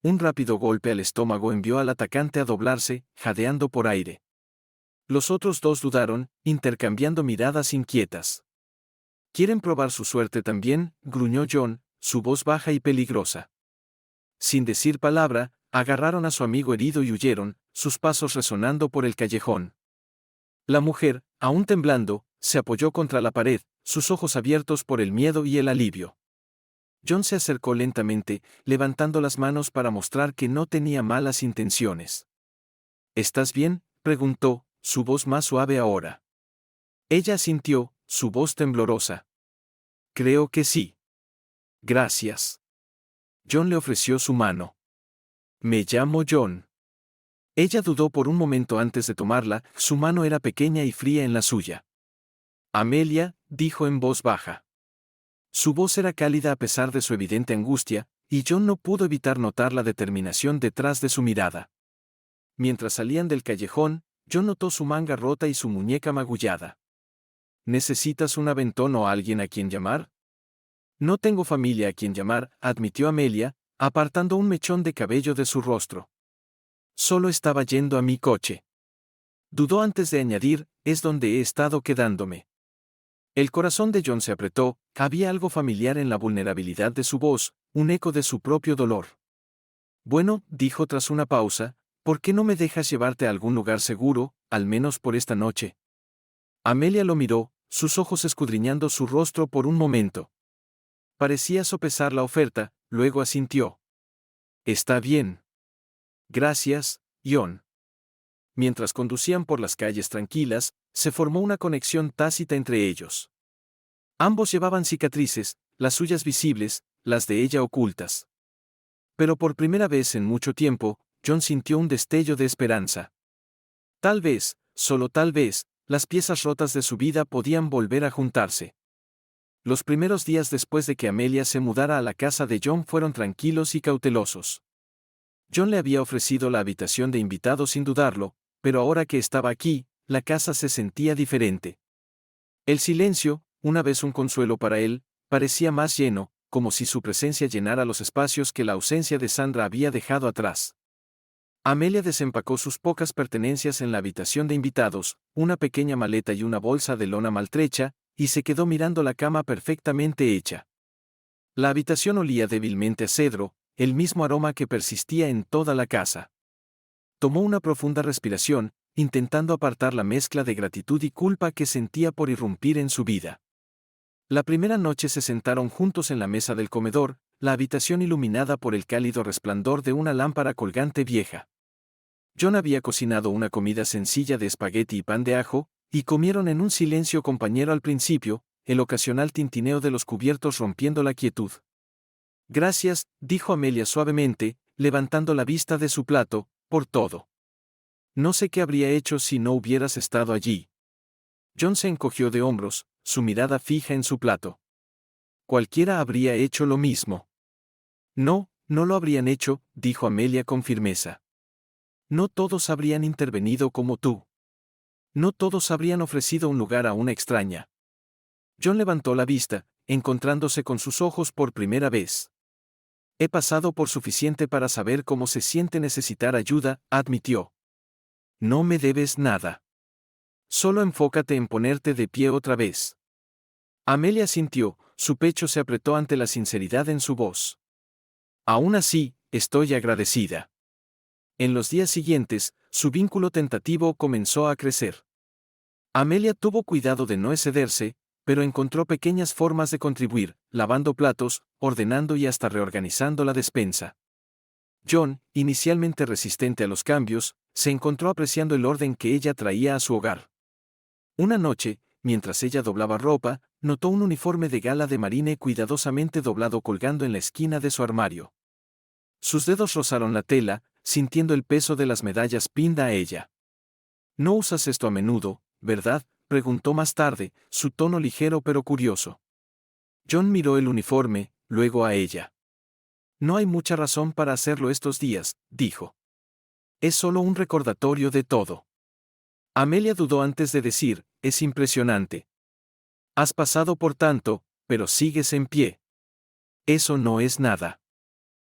Un rápido golpe al estómago envió al atacante a doblarse, jadeando por aire. Los otros 2 dudaron, intercambiando miradas inquietas. «¿Quieren probar su suerte también?», gruñó John, su voz baja y peligrosa. Sin decir palabra, agarraron a su amigo herido y huyeron, sus pasos resonando por el callejón. La mujer, aún temblando, se apoyó contra la pared, sus ojos abiertos por el miedo y el alivio. John se acercó lentamente, levantando las manos para mostrar que no tenía malas intenciones. «¿Estás bien?», preguntó, su voz más suave ahora. Ella asintió, su voz temblorosa. «Creo que sí». «Gracias». John le ofreció su mano. «Me llamo John». Ella dudó por un momento antes de tomarla, su mano era pequeña y fría en la suya. «Amelia», dijo en voz baja. Su voz era cálida a pesar de su evidente angustia, y John no pudo evitar notar la determinación detrás de su mirada. Mientras salían del callejón, John notó su manga rota y su muñeca magullada. «¿Necesitas un aventón o alguien a quien llamar?» «No tengo familia a quien llamar», admitió Amelia, apartando un mechón de cabello de su rostro. «Solo estaba yendo a mi coche». Dudó antes de añadir, «es donde he estado quedándome». El corazón de John se apretó, había algo familiar en la vulnerabilidad de su voz, un eco de su propio dolor. «Bueno», dijo tras una pausa, «¿por qué no me dejas llevarte a algún lugar seguro, al menos por esta noche?» Amelia lo miró, sus ojos escudriñando su rostro por un momento. Parecía sopesar la oferta, luego asintió. «Está bien. Gracias, John». Mientras conducían por las calles tranquilas, se formó una conexión tácita entre ellos. Ambos llevaban cicatrices, las suyas visibles, las de ella ocultas. Pero por primera vez en mucho tiempo, John sintió un destello de esperanza. Tal vez, solo tal vez, las piezas rotas de su vida podían volver a juntarse. Los primeros días después de que Amelia se mudara a la casa de John fueron tranquilos y cautelosos. John le había ofrecido la habitación de invitado sin dudarlo, pero ahora que estaba aquí, la casa se sentía diferente. El silencio, una vez un consuelo para él, parecía más lleno, como si su presencia llenara los espacios que la ausencia de Sandra había dejado atrás. Amelia desempacó sus pocas pertenencias en la habitación de invitados, una pequeña maleta y una bolsa de lona maltrecha, y se quedó mirando la cama perfectamente hecha. La habitación olía débilmente a cedro, el mismo aroma que persistía en toda la casa. Tomó una profunda respiración, intentando apartar la mezcla de gratitud y culpa que sentía por irrumpir en su vida. La primera noche se sentaron juntos en la mesa del comedor, la habitación iluminada por el cálido resplandor de una lámpara colgante vieja. John había cocinado una comida sencilla de espagueti y pan de ajo, y comieron en un silencio compañero al principio, el ocasional tintineo de los cubiertos rompiendo la quietud. «Gracias», dijo Amelia suavemente, levantando la vista de su plato, «por todo. No sé qué habría hecho si no hubieras estado allí». John se encogió de hombros, su mirada fija en su plato. «Cualquiera habría hecho lo mismo». «No, no lo habrían hecho», dijo Amelia con firmeza. «No todos habrían intervenido como tú. No todos habrían ofrecido un lugar a una extraña». John levantó la vista, encontrándose con sus ojos por primera vez. «He pasado por suficiente para saber cómo se siente necesitar ayuda», admitió. «No me debes nada. Solo enfócate en ponerte de pie otra vez». Amelia sintió, su pecho se apretó ante la sinceridad en su voz. Aún así, estoy agradecida. En los días siguientes, su vínculo tentativo comenzó a crecer. Amelia tuvo cuidado de no excederse, pero encontró pequeñas formas de contribuir, lavando platos, ordenando y hasta reorganizando la despensa. John, inicialmente resistente a los cambios, se encontró apreciando el orden que ella traía a su hogar. Una noche, mientras ella doblaba ropa, notó un uniforme de gala de marine cuidadosamente doblado colgando en la esquina de su armario. Sus dedos rozaron la tela, sintiendo el peso de las medallas pinned a ella. «No usas esto a menudo, ¿verdad?», preguntó más tarde, su tono ligero pero curioso. John miró el uniforme, luego a ella. «No hay mucha razón para hacerlo estos días», dijo. «Es solo un recordatorio de todo». Amelia dudó antes de decir, «Es impresionante. Has pasado por tanto, pero sigues en pie. Eso no es nada».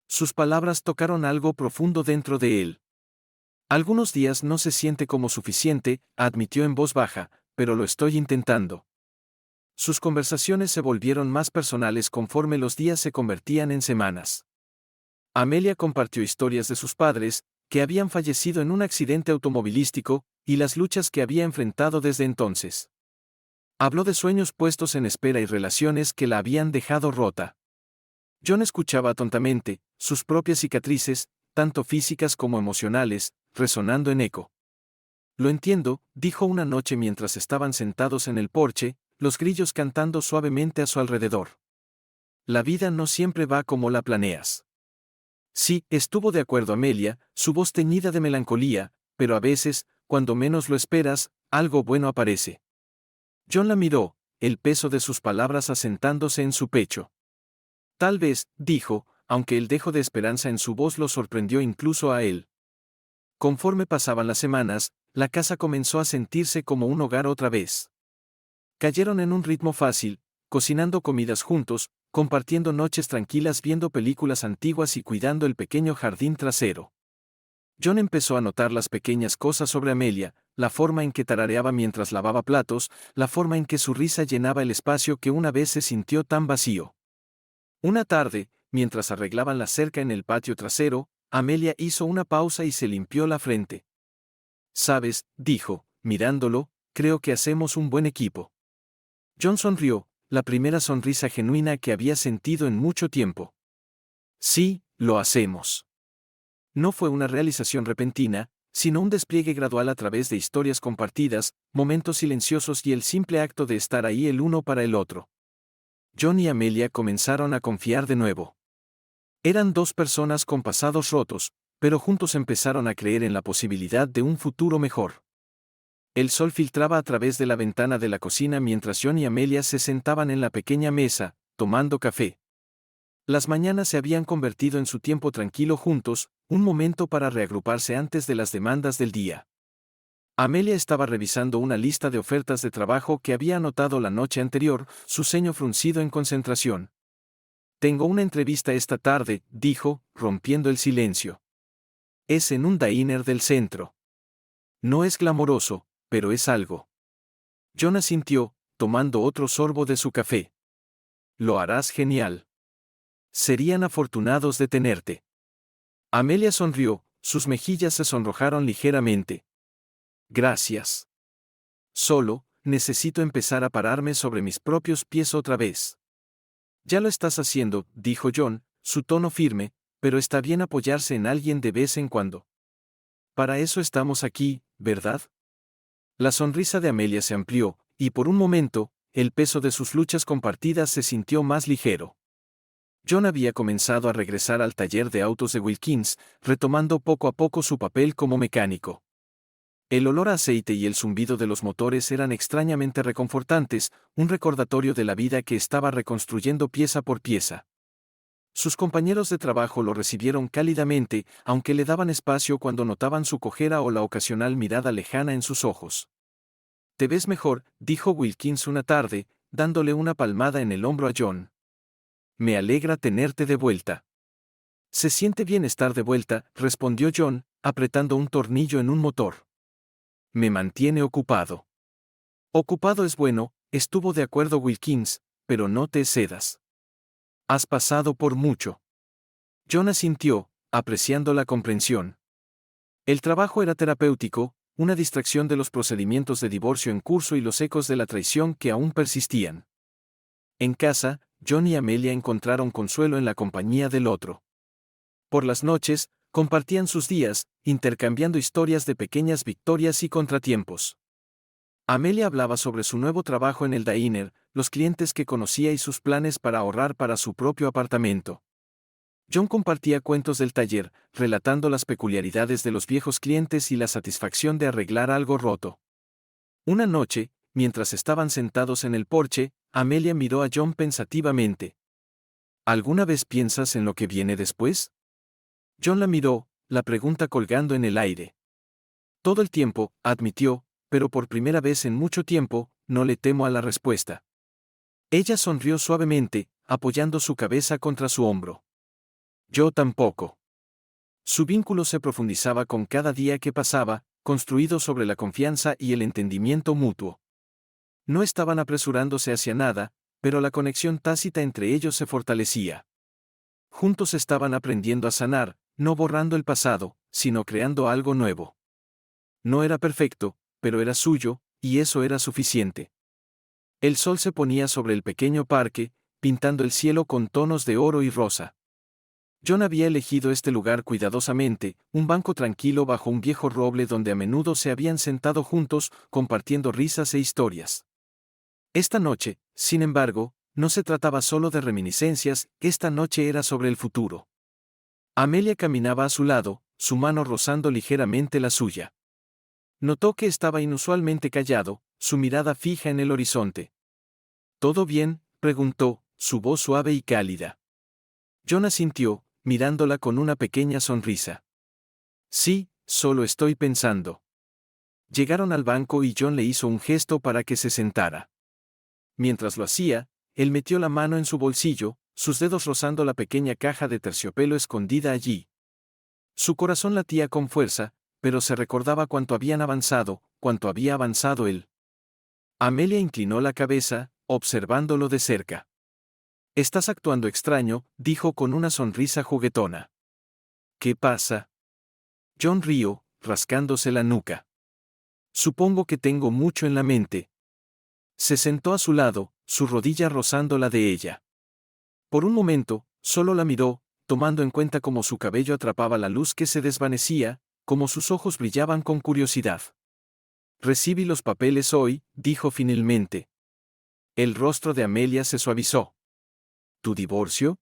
Sus palabras tocaron algo profundo dentro de él. «Algunos días no se siente como suficiente», admitió en voz baja, «pero lo estoy intentando». Sus conversaciones se volvieron más personales conforme los días se convertían en semanas. Amelia compartió historias de sus padres, que habían fallecido en un accidente automovilístico, y las luchas que había enfrentado desde entonces. Habló de sueños puestos en espera y relaciones que la habían dejado rota. John escuchaba atentamente, sus propias cicatrices, tanto físicas como emocionales, resonando en eco. «Lo entiendo», dijo una noche mientras estaban sentados en el porche, los grillos cantando suavemente a su alrededor. «La vida no siempre va como la planeas». «Sí», estuvo de acuerdo Amelia, su voz teñida de melancolía, «pero a veces, cuando menos lo esperas, algo bueno aparece». John la miró, el peso de sus palabras asentándose en su pecho. «Tal vez», dijo, aunque el dejo de esperanza en su voz lo sorprendió incluso a él. Conforme pasaban las semanas, la casa comenzó a sentirse como un hogar otra vez. Cayeron en un ritmo fácil, cocinando comidas juntos, compartiendo noches tranquilas viendo películas antiguas y cuidando el pequeño jardín trasero. John empezó a notar las pequeñas cosas sobre Amelia, la forma en que tarareaba mientras lavaba platos, la forma en que su risa llenaba el espacio que una vez se sintió tan vacío. Una tarde, mientras arreglaban la cerca en el patio trasero, Amelia hizo una pausa y se limpió la frente. «Sabes», dijo, mirándolo, «creo que hacemos un buen equipo». John sonrió, la primera sonrisa genuina que había sentido en mucho tiempo. «Sí, lo hacemos». No fue una realización repentina, sino un despliegue gradual a través de historias compartidas, momentos silenciosos y el simple acto de estar ahí el uno para el otro. John y Amelia comenzaron a confiar de nuevo. Eran dos personas con pasados rotos, pero juntos empezaron a creer en la posibilidad de un futuro mejor. El sol filtraba a través de la ventana de la cocina mientras John y Amelia se sentaban en la pequeña mesa, tomando café. Las mañanas se habían convertido en su tiempo tranquilo juntos, un momento para reagruparse antes de las demandas del día. Amelia estaba revisando una lista de ofertas de trabajo que había anotado la noche anterior, su ceño fruncido en concentración. «Tengo una entrevista esta tarde», dijo, rompiendo el silencio. «Es en un diner del centro. No es glamoroso, pero es algo». John asintió, tomando otro sorbo de su café. «Lo harás genial. Serían afortunados de tenerte». Amelia sonrió, sus mejillas se sonrojaron ligeramente. «Gracias. Solo, necesito empezar a pararme sobre mis propios pies otra vez». «Ya lo estás haciendo», dijo John, su tono firme, «pero está bien apoyarse en alguien de vez en cuando. Para eso estamos aquí, ¿verdad?». La sonrisa de Amelia se amplió, y por un momento, el peso de sus luchas compartidas se sintió más ligero. John había comenzado a regresar al taller de autos de Wilkins, retomando poco a poco su papel como mecánico. El olor a aceite y el zumbido de los motores eran extrañamente reconfortantes, un recordatorio de la vida que estaba reconstruyendo pieza por pieza. Sus compañeros de trabajo lo recibieron cálidamente, aunque le daban espacio cuando notaban su cojera o la ocasional mirada lejana en sus ojos. «Te ves mejor», dijo Wilkins una tarde, dándole una palmada en el hombro a John. «Me alegra tenerte de vuelta». «Se siente bien estar de vuelta», respondió John, apretando un tornillo en un motor. «Me mantiene ocupado». «Ocupado es bueno», Estuvo de acuerdo Wilkins, pero no te excedas. Has pasado por mucho. John asintió, apreciando la comprensión. El trabajo era terapéutico, una distracción de los procedimientos de divorcio en curso y los ecos de la traición que aún persistían. En casa, John y Amelia encontraron consuelo en la compañía del otro. Por las noches, compartían sus días, intercambiando historias de pequeñas victorias y contratiempos. Amelia hablaba sobre su nuevo trabajo en el diner, los clientes que conocía y sus planes para ahorrar para su propio apartamento. John compartía cuentos del taller, relatando las peculiaridades de los viejos clientes y la satisfacción de arreglar algo roto. Una noche, mientras estaban sentados en el porche, Amelia miró a John pensativamente. ¿Alguna vez piensas en lo que viene después? John la miró, la pregunta colgando en el aire. Todo el tiempo, admitió, pero por primera vez en mucho tiempo, no le temo a la respuesta. Ella sonrió suavemente, apoyando su cabeza contra su hombro. Yo tampoco. Su vínculo se profundizaba con cada día que pasaba, construido sobre la confianza y el entendimiento mutuo. No estaban apresurándose hacia nada, pero la conexión tácita entre ellos se fortalecía. Juntos estaban aprendiendo a sanar, no borrando el pasado, sino creando algo nuevo. No era perfecto, pero era suyo, y eso era suficiente. El sol se ponía sobre el pequeño parque, pintando el cielo con tonos de oro y rosa. John había elegido este lugar cuidadosamente, un banco tranquilo bajo un viejo roble donde a menudo se habían sentado juntos, compartiendo risas e historias. Esta noche, sin embargo, no se trataba solo de reminiscencias, esta noche era sobre el futuro. Amelia caminaba a su lado, su mano rozando ligeramente la suya. Notó que estaba inusualmente callado, su mirada fija en el horizonte. ¿Todo bien?, preguntó, su voz suave y cálida. John asintió, mirándola con una pequeña sonrisa. Sí, solo estoy pensando. Llegaron al banco y John le hizo un gesto para que se sentara. Mientras lo hacía, él metió la mano en su bolsillo, sus dedos rozando la pequeña caja de terciopelo escondida allí. Su corazón latía con fuerza, pero se recordaba cuánto había avanzado él. Amelia inclinó la cabeza, observándolo de cerca. Estás actuando extraño, dijo con una sonrisa juguetona. ¿Qué pasa? John rió, rascándose la nuca. Supongo que tengo mucho en la mente. Se sentó a su lado, su rodilla rozando la de ella. Por un momento, solo la miró, tomando en cuenta cómo su cabello atrapaba la luz que se desvanecía, cómo sus ojos brillaban con curiosidad. Recibí los papeles hoy, dijo finalmente. El rostro de Amelia se suavizó. ¿Tu divorcio?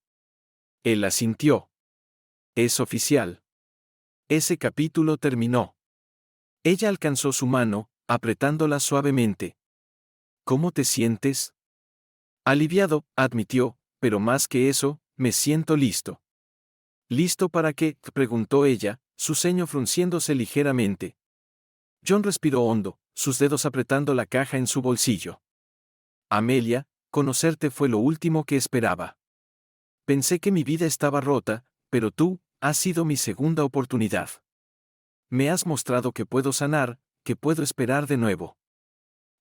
Él asintió. Es oficial. Ese capítulo terminó. Ella alcanzó su mano, apretándola suavemente. ¿Cómo te sientes? Aliviado, admitió, pero más que eso, me siento listo. ¿Listo para qué?, preguntó ella, su ceño frunciéndose ligeramente. John respiró hondo, sus dedos apretando la caja en su bolsillo. Amelia, conocerte fue lo último que esperaba. Pensé que mi vida estaba rota, pero tú, has sido mi segunda oportunidad. Me has mostrado que puedo sanar, que puedo esperar de nuevo.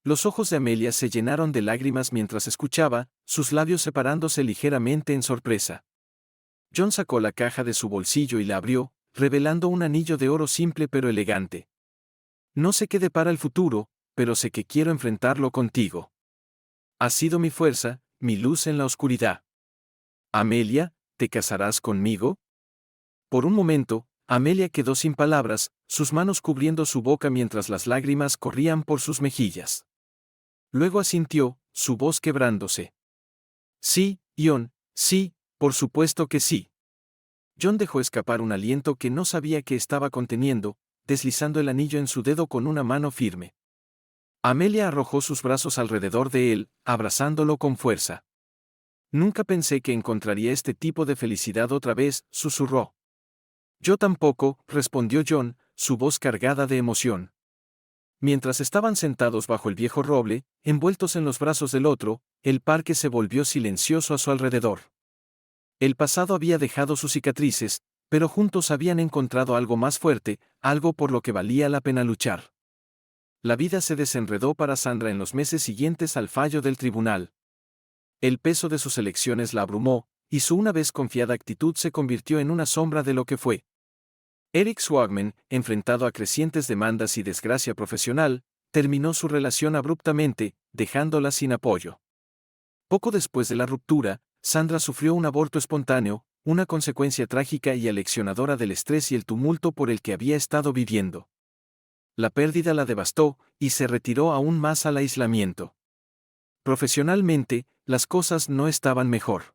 Los ojos de Amelia se llenaron de lágrimas mientras escuchaba, sus labios separándose ligeramente en sorpresa. John sacó la caja de su bolsillo y la abrió, revelando un anillo de oro simple pero elegante. No sé qué depara el futuro, pero sé que quiero enfrentarlo contigo. Has sido mi fuerza, mi luz en la oscuridad. Amelia, ¿te casarás conmigo? Por un momento, Amelia quedó sin palabras, sus manos cubriendo su boca mientras las lágrimas corrían por sus mejillas. Luego asintió, su voz quebrándose. Sí, John, sí, por supuesto que sí. John dejó escapar un aliento que no sabía que estaba conteniendo, deslizando el anillo en su dedo con una mano firme. Amelia arrojó sus brazos alrededor de él, abrazándolo con fuerza. Nunca pensé que encontraría este tipo de felicidad otra vez, susurró. Yo tampoco, respondió John, su voz cargada de emoción. Mientras estaban sentados bajo el viejo roble, envueltos en los brazos del otro, el parque se volvió silencioso a su alrededor. El pasado había dejado sus cicatrices, pero juntos habían encontrado algo más fuerte, algo por lo que valía la pena luchar. La vida se desenredó para Sandra en los meses siguientes al fallo del tribunal. El peso de sus elecciones la abrumó, y su una vez confiada actitud se convirtió en una sombra de lo que fue. Eric Swagman, enfrentado a crecientes demandas y desgracia profesional, terminó su relación abruptamente, dejándola sin apoyo. Poco después de la ruptura, Sandra sufrió un aborto espontáneo, una consecuencia trágica y aleccionadora del estrés y el tumulto por el que había estado viviendo. La pérdida la devastó, y se retiró aún más al aislamiento. Profesionalmente, las cosas no estaban mejor.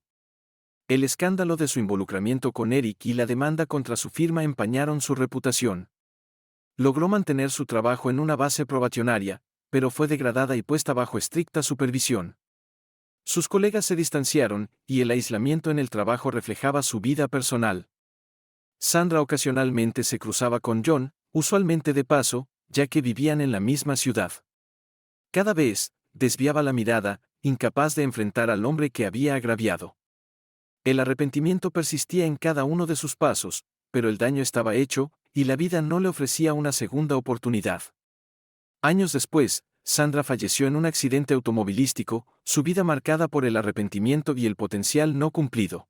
El escándalo de su involucramiento con Eric y la demanda contra su firma empañaron su reputación. Logró mantener su trabajo en una base probacionaria, pero fue degradada y puesta bajo estricta supervisión. Sus colegas se distanciaron, y el aislamiento en el trabajo reflejaba su vida personal. Sandra ocasionalmente se cruzaba con John, usualmente de paso, ya que vivían en la misma ciudad. Cada vez, desviaba la mirada, incapaz de enfrentar al hombre que había agraviado. El arrepentimiento persistía en cada uno de sus pasos, pero el daño estaba hecho, y la vida no le ofrecía una segunda oportunidad. Años después, Sandra falleció en un accidente automovilístico, su vida marcada por el arrepentimiento y el potencial no cumplido.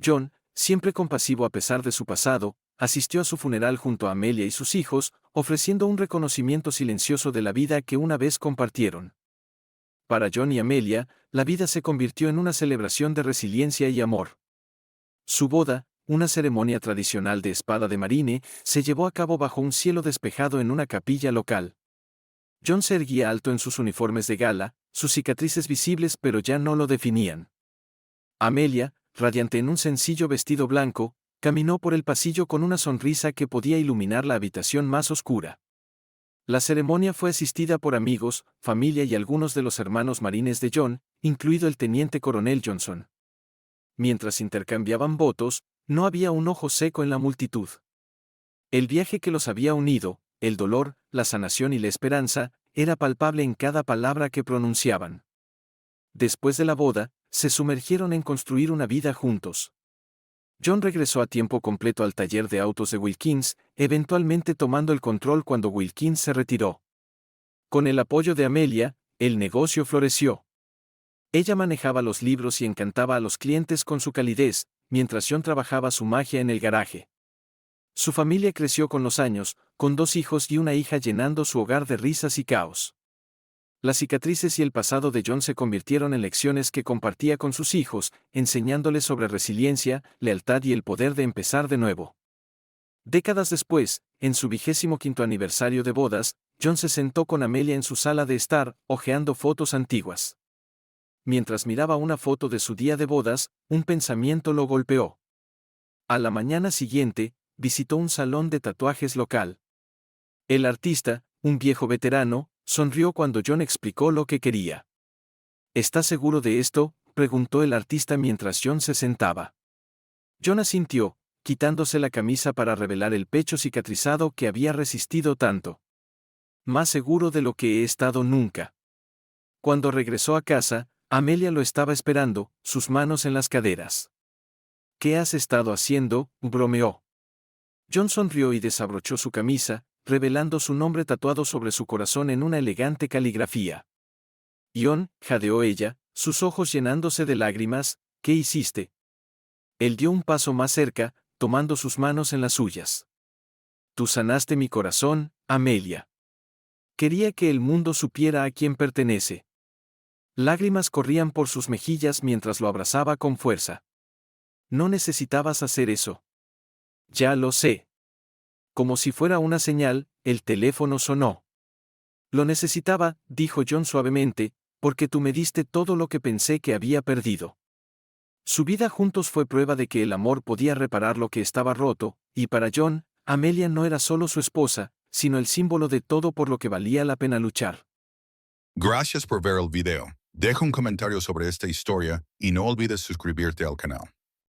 John, siempre compasivo a pesar de su pasado, asistió a su funeral junto a Amelia y sus hijos, ofreciendo un reconocimiento silencioso de la vida que una vez compartieron. Para John y Amelia, la vida se convirtió en una celebración de resiliencia y amor. Su boda, una ceremonia tradicional de espada de marine, se llevó a cabo bajo un cielo despejado en una capilla local. John se erguía alto en sus uniformes de gala, sus cicatrices visibles pero ya no lo definían. Amelia, radiante en un sencillo vestido blanco, caminó por el pasillo con una sonrisa que podía iluminar la habitación más oscura. La ceremonia fue asistida por amigos, familia y algunos de los hermanos marines de John, incluido el teniente coronel Johnson. Mientras intercambiaban votos, no había un ojo seco en la multitud. El viaje que los había unido, el dolor, la sanación y la esperanza, era palpable en cada palabra que pronunciaban. Después de la boda, se sumergieron en construir una vida juntos. John regresó a tiempo completo al taller de autos de Wilkins, eventualmente tomando el control cuando Wilkins se retiró. Con el apoyo de Amelia, el negocio floreció. Ella manejaba los libros y encantaba a los clientes con su calidez, mientras John trabajaba su magia en el garaje. Su familia creció con los años, con 2 hijos y una hija llenando su hogar de risas y caos. Las cicatrices y el pasado de John se convirtieron en lecciones que compartía con sus hijos, enseñándoles sobre resiliencia, lealtad y el poder de empezar de nuevo. Décadas después, en su 25º aniversario de bodas, John se sentó con Amelia en su sala de estar, hojeando fotos antiguas. Mientras miraba una foto de su día de bodas, un pensamiento lo golpeó. A la mañana siguiente, visitó un salón de tatuajes local. El artista, un viejo veterano, sonrió cuando John explicó lo que quería. ¿Estás seguro de esto?, preguntó el artista mientras John se sentaba. John asintió, quitándose la camisa para revelar el pecho cicatrizado que había resistido tanto. Más seguro de lo que he estado nunca. Cuando regresó a casa, Amelia lo estaba esperando, sus manos en las caderas. ¿Qué has estado haciendo?, bromeó. John sonrió y desabrochó su camisa, revelando su nombre tatuado sobre su corazón en una elegante caligrafía. John, jadeó ella, sus ojos llenándose de lágrimas, ¿qué hiciste? Él dio un paso más cerca, tomando sus manos en las suyas. Tú sanaste mi corazón, Amelia. Quería que el mundo supiera a quién pertenece. Lágrimas corrían por sus mejillas mientras lo abrazaba con fuerza. No necesitabas hacer eso. Ya lo sé. Como si fuera una señal, el teléfono sonó. Lo necesitaba, dijo John suavemente, porque tú me diste todo lo que pensé que había perdido. Su vida juntos fue prueba de que el amor podía reparar lo que estaba roto, y para John, Amelia no era solo su esposa, sino el símbolo de todo por lo que valía la pena luchar. Gracias por ver el video. Deja un comentario sobre esta historia y no olvides suscribirte al canal.